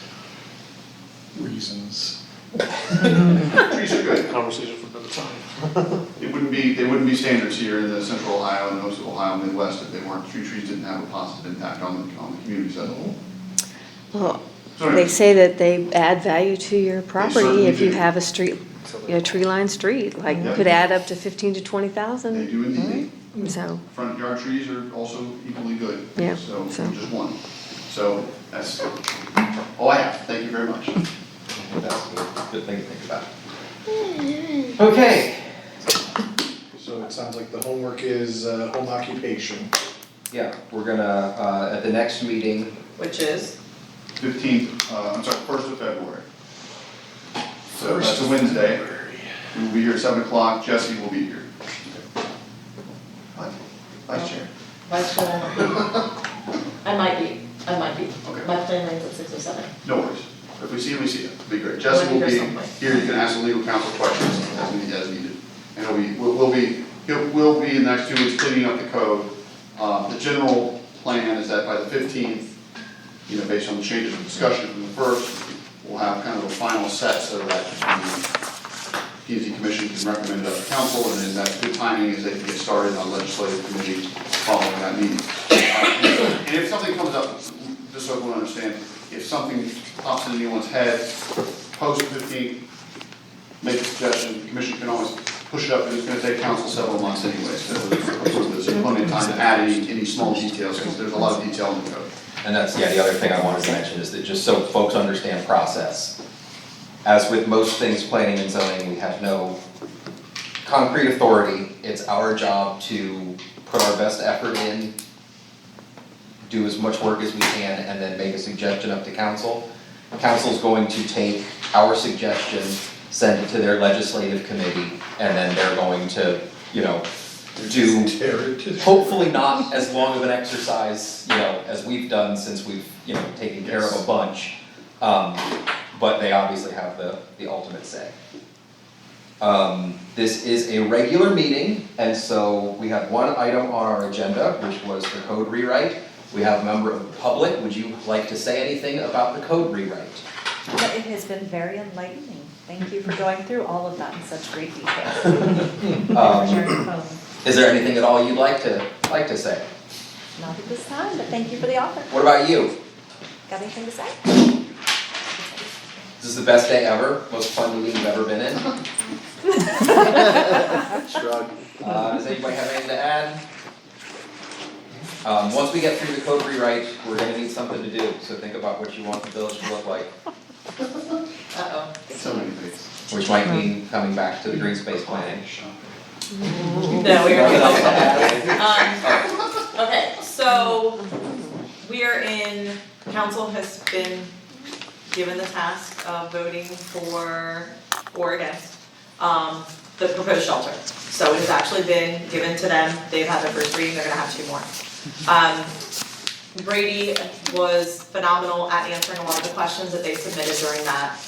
reasons. Trees are good. Conversation for another time. They wouldn't be standards here in the central Ohio and most of Ohio, Midwest, if they weren't, trees didn't have a positive impact on the communities as a whole. Well, So they say that they add value to your property certainly if you do. have a street, a tree-lined street, like Yeah. could add up to 15 to They 20,000. do indeed. So, Front yard trees are also equally good. Yeah, So, so. just one. So, that's all I have. Thank you very much. That's a good thing to think about. Okay, So it sounds like the homework is home occupation. yeah, we're gonna, at the next meeting, Which is, 15th, 1st of February. So that's a Wednesday. We will be here at 7 o'clock. Jesse will be here. What? Vice Chair. Vice Chair. I might be. Okay. My plane lands at 6:07. No worries. If we see him, we see him. It'll be great. Jesse will We'll be be here someplace. here. You can ask the legal counsel questions as needed. And we'll be in the next 2 weeks cleaning up the code. The general plan is that by the 15th, you know, based on the changes of discussion from the first, we'll have kind of a final set so that the P&Z Commission can recommend it up to council, and then that's good timing as they can get started on legislative committee following that meeting. And if something comes up, just so everyone understands, if something pops into anyone's head, post 15th, make a suggestion, the commission can always push it up, and it's gonna take council several months anyways to approve this. There's plenty of time to add any small details, because there's a lot of detail in the code. and that's, yeah, the other thing I wanted to mention is that just so folks understand process. As with most things planning and zoning, we have no concrete authority. It's our job to put our best effort in, do as much work as we can, and then make a suggestion up to council. Council's going to take our suggestion, send it to their legislative committee, and then they're going to, you know, do hopefully not as long of an exercise, you know, as we've done since we've, you know, taken care of a bunch. But they obviously have the ultimate say. This is a regular meeting, and so we have one item on our agenda, which was the code rewrite. We have a member of the public. Would you like to say anything about the code rewrite? It has been very enlightening. Thank you for going through all of that in such great detail. And for sharing your phone. Is there anything at all you'd like to say? Not at this time, but thank you for the offer. What about you? Got anything to say? Is this the best day ever? Most fun meeting you've ever been in? Shrug. Does anybody have anything to add? Once we get through the code rewrite, we're gonna need something to do, so think about what you want the village to look like, Uh-oh. So many things. which might mean coming back to the green space planning. No, we Nothing else to already. add? Okay, so we are in, council has been given the task of voting for or against, the proposed shelter. So it has actually been given to them, they've had their first reading, they're gonna have 2 more. Brady was phenomenal at answering a lot of the questions that they submitted during that.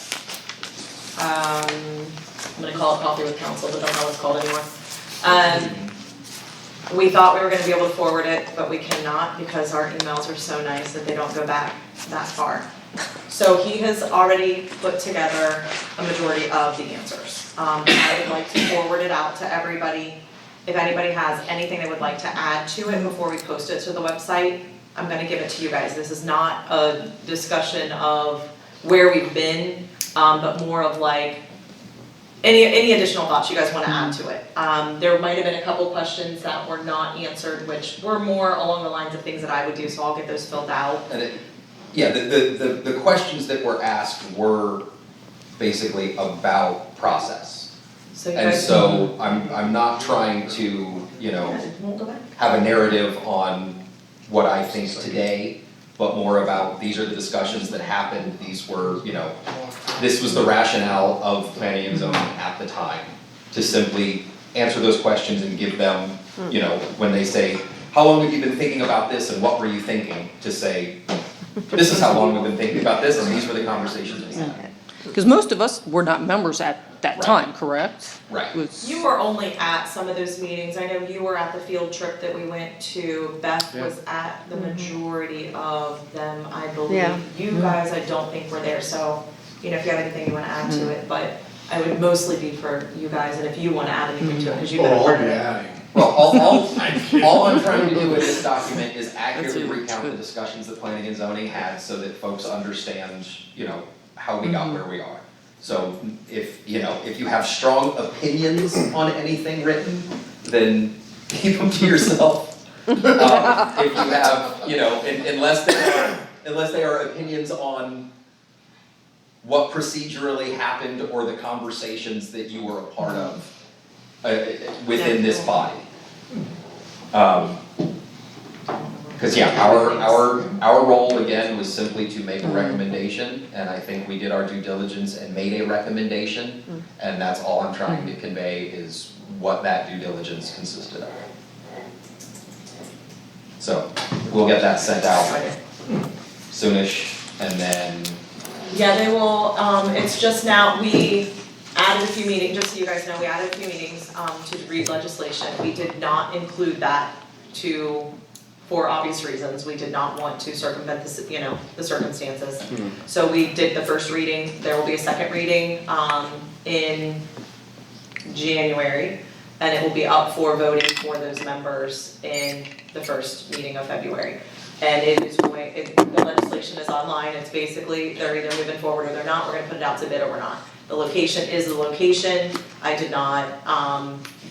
I'm gonna call it coffee with council, but don't know what it's called anymore. We thought we were gonna be able to forward it, but we cannot because our emails are so nice that they don't go back that far. So he has already put together a majority of the answers. I would like to forward it out to everybody. If anybody has anything they would like to add to it before we post it to the website, I'm gonna give it to you guys. This is not a discussion of where we've been, but more of like, any additional thoughts you guys wanna add to it. There might have been a couple questions that were not answered, which were more along the lines of things that I would do, so I'll get those filled out. And the questions that were asked were basically about process. So you And guys. so I'm not trying to, you know, Won't go back? have a narrative on what I think today, but more about, these are the discussions that happened, these were, you know, this was the rationale of planning and zoning at the time, to simply answer those questions and give them, you know, when they say, how long have you been thinking about this and what were you thinking? To say, this is how long we've been thinking about this and these were the conversations we had. Because most of us were not members at that Right. time, correct? Right. Was- You were only at some of those meetings, I know you were at the field trip that we went to, Beth was at the majority of them, I believe. Yeah. You guys, I don't think were there, so, you know, if you have anything you wanna add to it, but I would mostly be for you guys, and if you wanna add anything to it, cause you've been a Oh, part I'll of be it. adding. Well, all I'm trying to do with this document is accurately recount the discussions that planning and zoning had so that folks understand, you know, how we got where we are. So if, you know, if you have strong opinions on anything written, then keep them to yourself. If you have, you know, unless they are opinions on what procedurally happened or the conversations that you were a part of within this body. Cause yeah, our role again was simply to make a recommendation, and I think we did our due diligence and made a recommendation. And that's all I'm trying to convey is what that due diligence consisted of. So, we'll get that sent out soonish, and then, Yeah, they will, it's just now, we added a few meetings, just so you guys know, we added a few meetings, to read legislation. We did not include that for obvious reasons, we did not want to circumvent the, you know, the circumstances. So we did the first reading, there will be a second reading, in January, and it will be up for voting for those members in the first meeting of February. And it is the legislation is online, it's basically, they're either moving forward or they're not, we're gonna put it out to bid or we're not. The location is the location, I did not,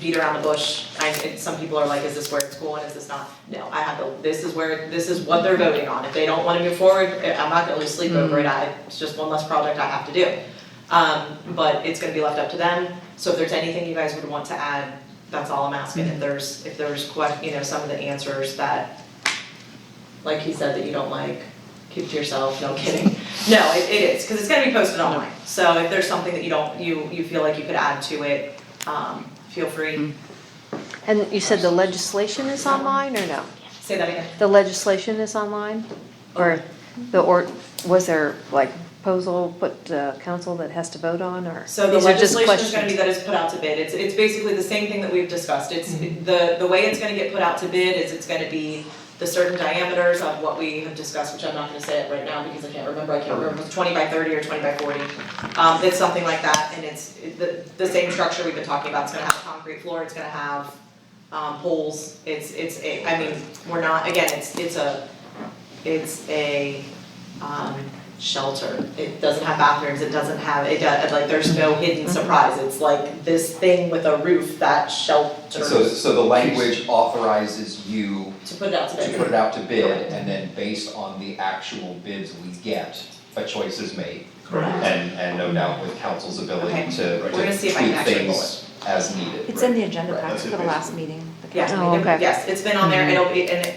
beat around the bush, some people are like, is this where it's going, is this not? No, this is what they're voting on, if they don't wanna move forward, I'm not gonna lose sleep over it, it's just one less project I have to do. But it's gonna be left up to them, so if there's anything you guys would want to add, that's all I'm asking, if there's you know, some of the answers that, like he said, that you don't like, keep to yourself, no kidding. No, it is, cause it's gonna be posted online, so if there's something that you feel like you could add to it, feel free. And you said the legislation is online or no? Say that again. The legislation is online? Or was there like proposal put to council that has to vote on, or? So the these are just legislation is gonna questions? be that it's put out to bid, it's basically the same thing that we've discussed, it's, the way it's gonna get put out to bid is it's gonna be the certain diameters of what we have discussed, which I'm not gonna say it right now because I can't remember if it was 20 by 30 or 20 by 40. It's something like that, and it's the same structure we've been talking about, it's gonna have a concrete floor, it's gonna have poles, we're not, again, it's a shelter, it doesn't have bathrooms, there's no hidden surprise, it's like this thing with a roof that shelters. so the language authorizes you To put it out to bid. to put it out to bid, and then based on the actual bids we get, a choice is made. Correct. And no doubt with council's ability Okay. to We're gonna see if I can tweak actually pull things as needed. It's in the agenda Right. packet for the last meeting. the Yes, council Oh, meeting. okay. yes, it's been on there, it'll be, and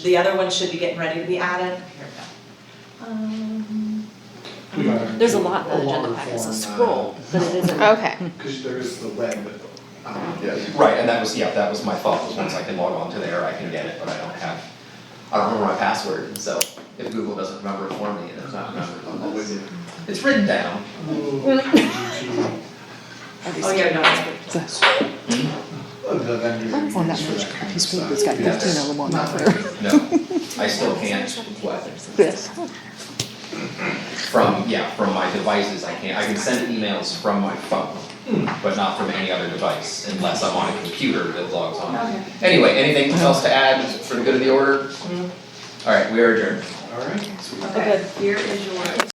the other one should be getting ready to be added. Here We got it. There's a lot in the agenda longer packet, it's a form, scroll, but it isn't. Okay, Cause there is the web, Yeah. Right, and that was my thought, was once I can log on to there, I can get it, but I don't have I don't remember my password, so if Google doesn't remember it for me, and it's not remembered, then that's- it's written down. Oh, yeah, no, it's On that piece of paper, it's got 15 of them on there. No, I still can't, what? This. From my devices, I can send emails from my phone, but not from any other device unless I'm on a computer that logs on. Anyway, anything else to add for the good of the order? All right, we are adjourned. All right. Okay, here is your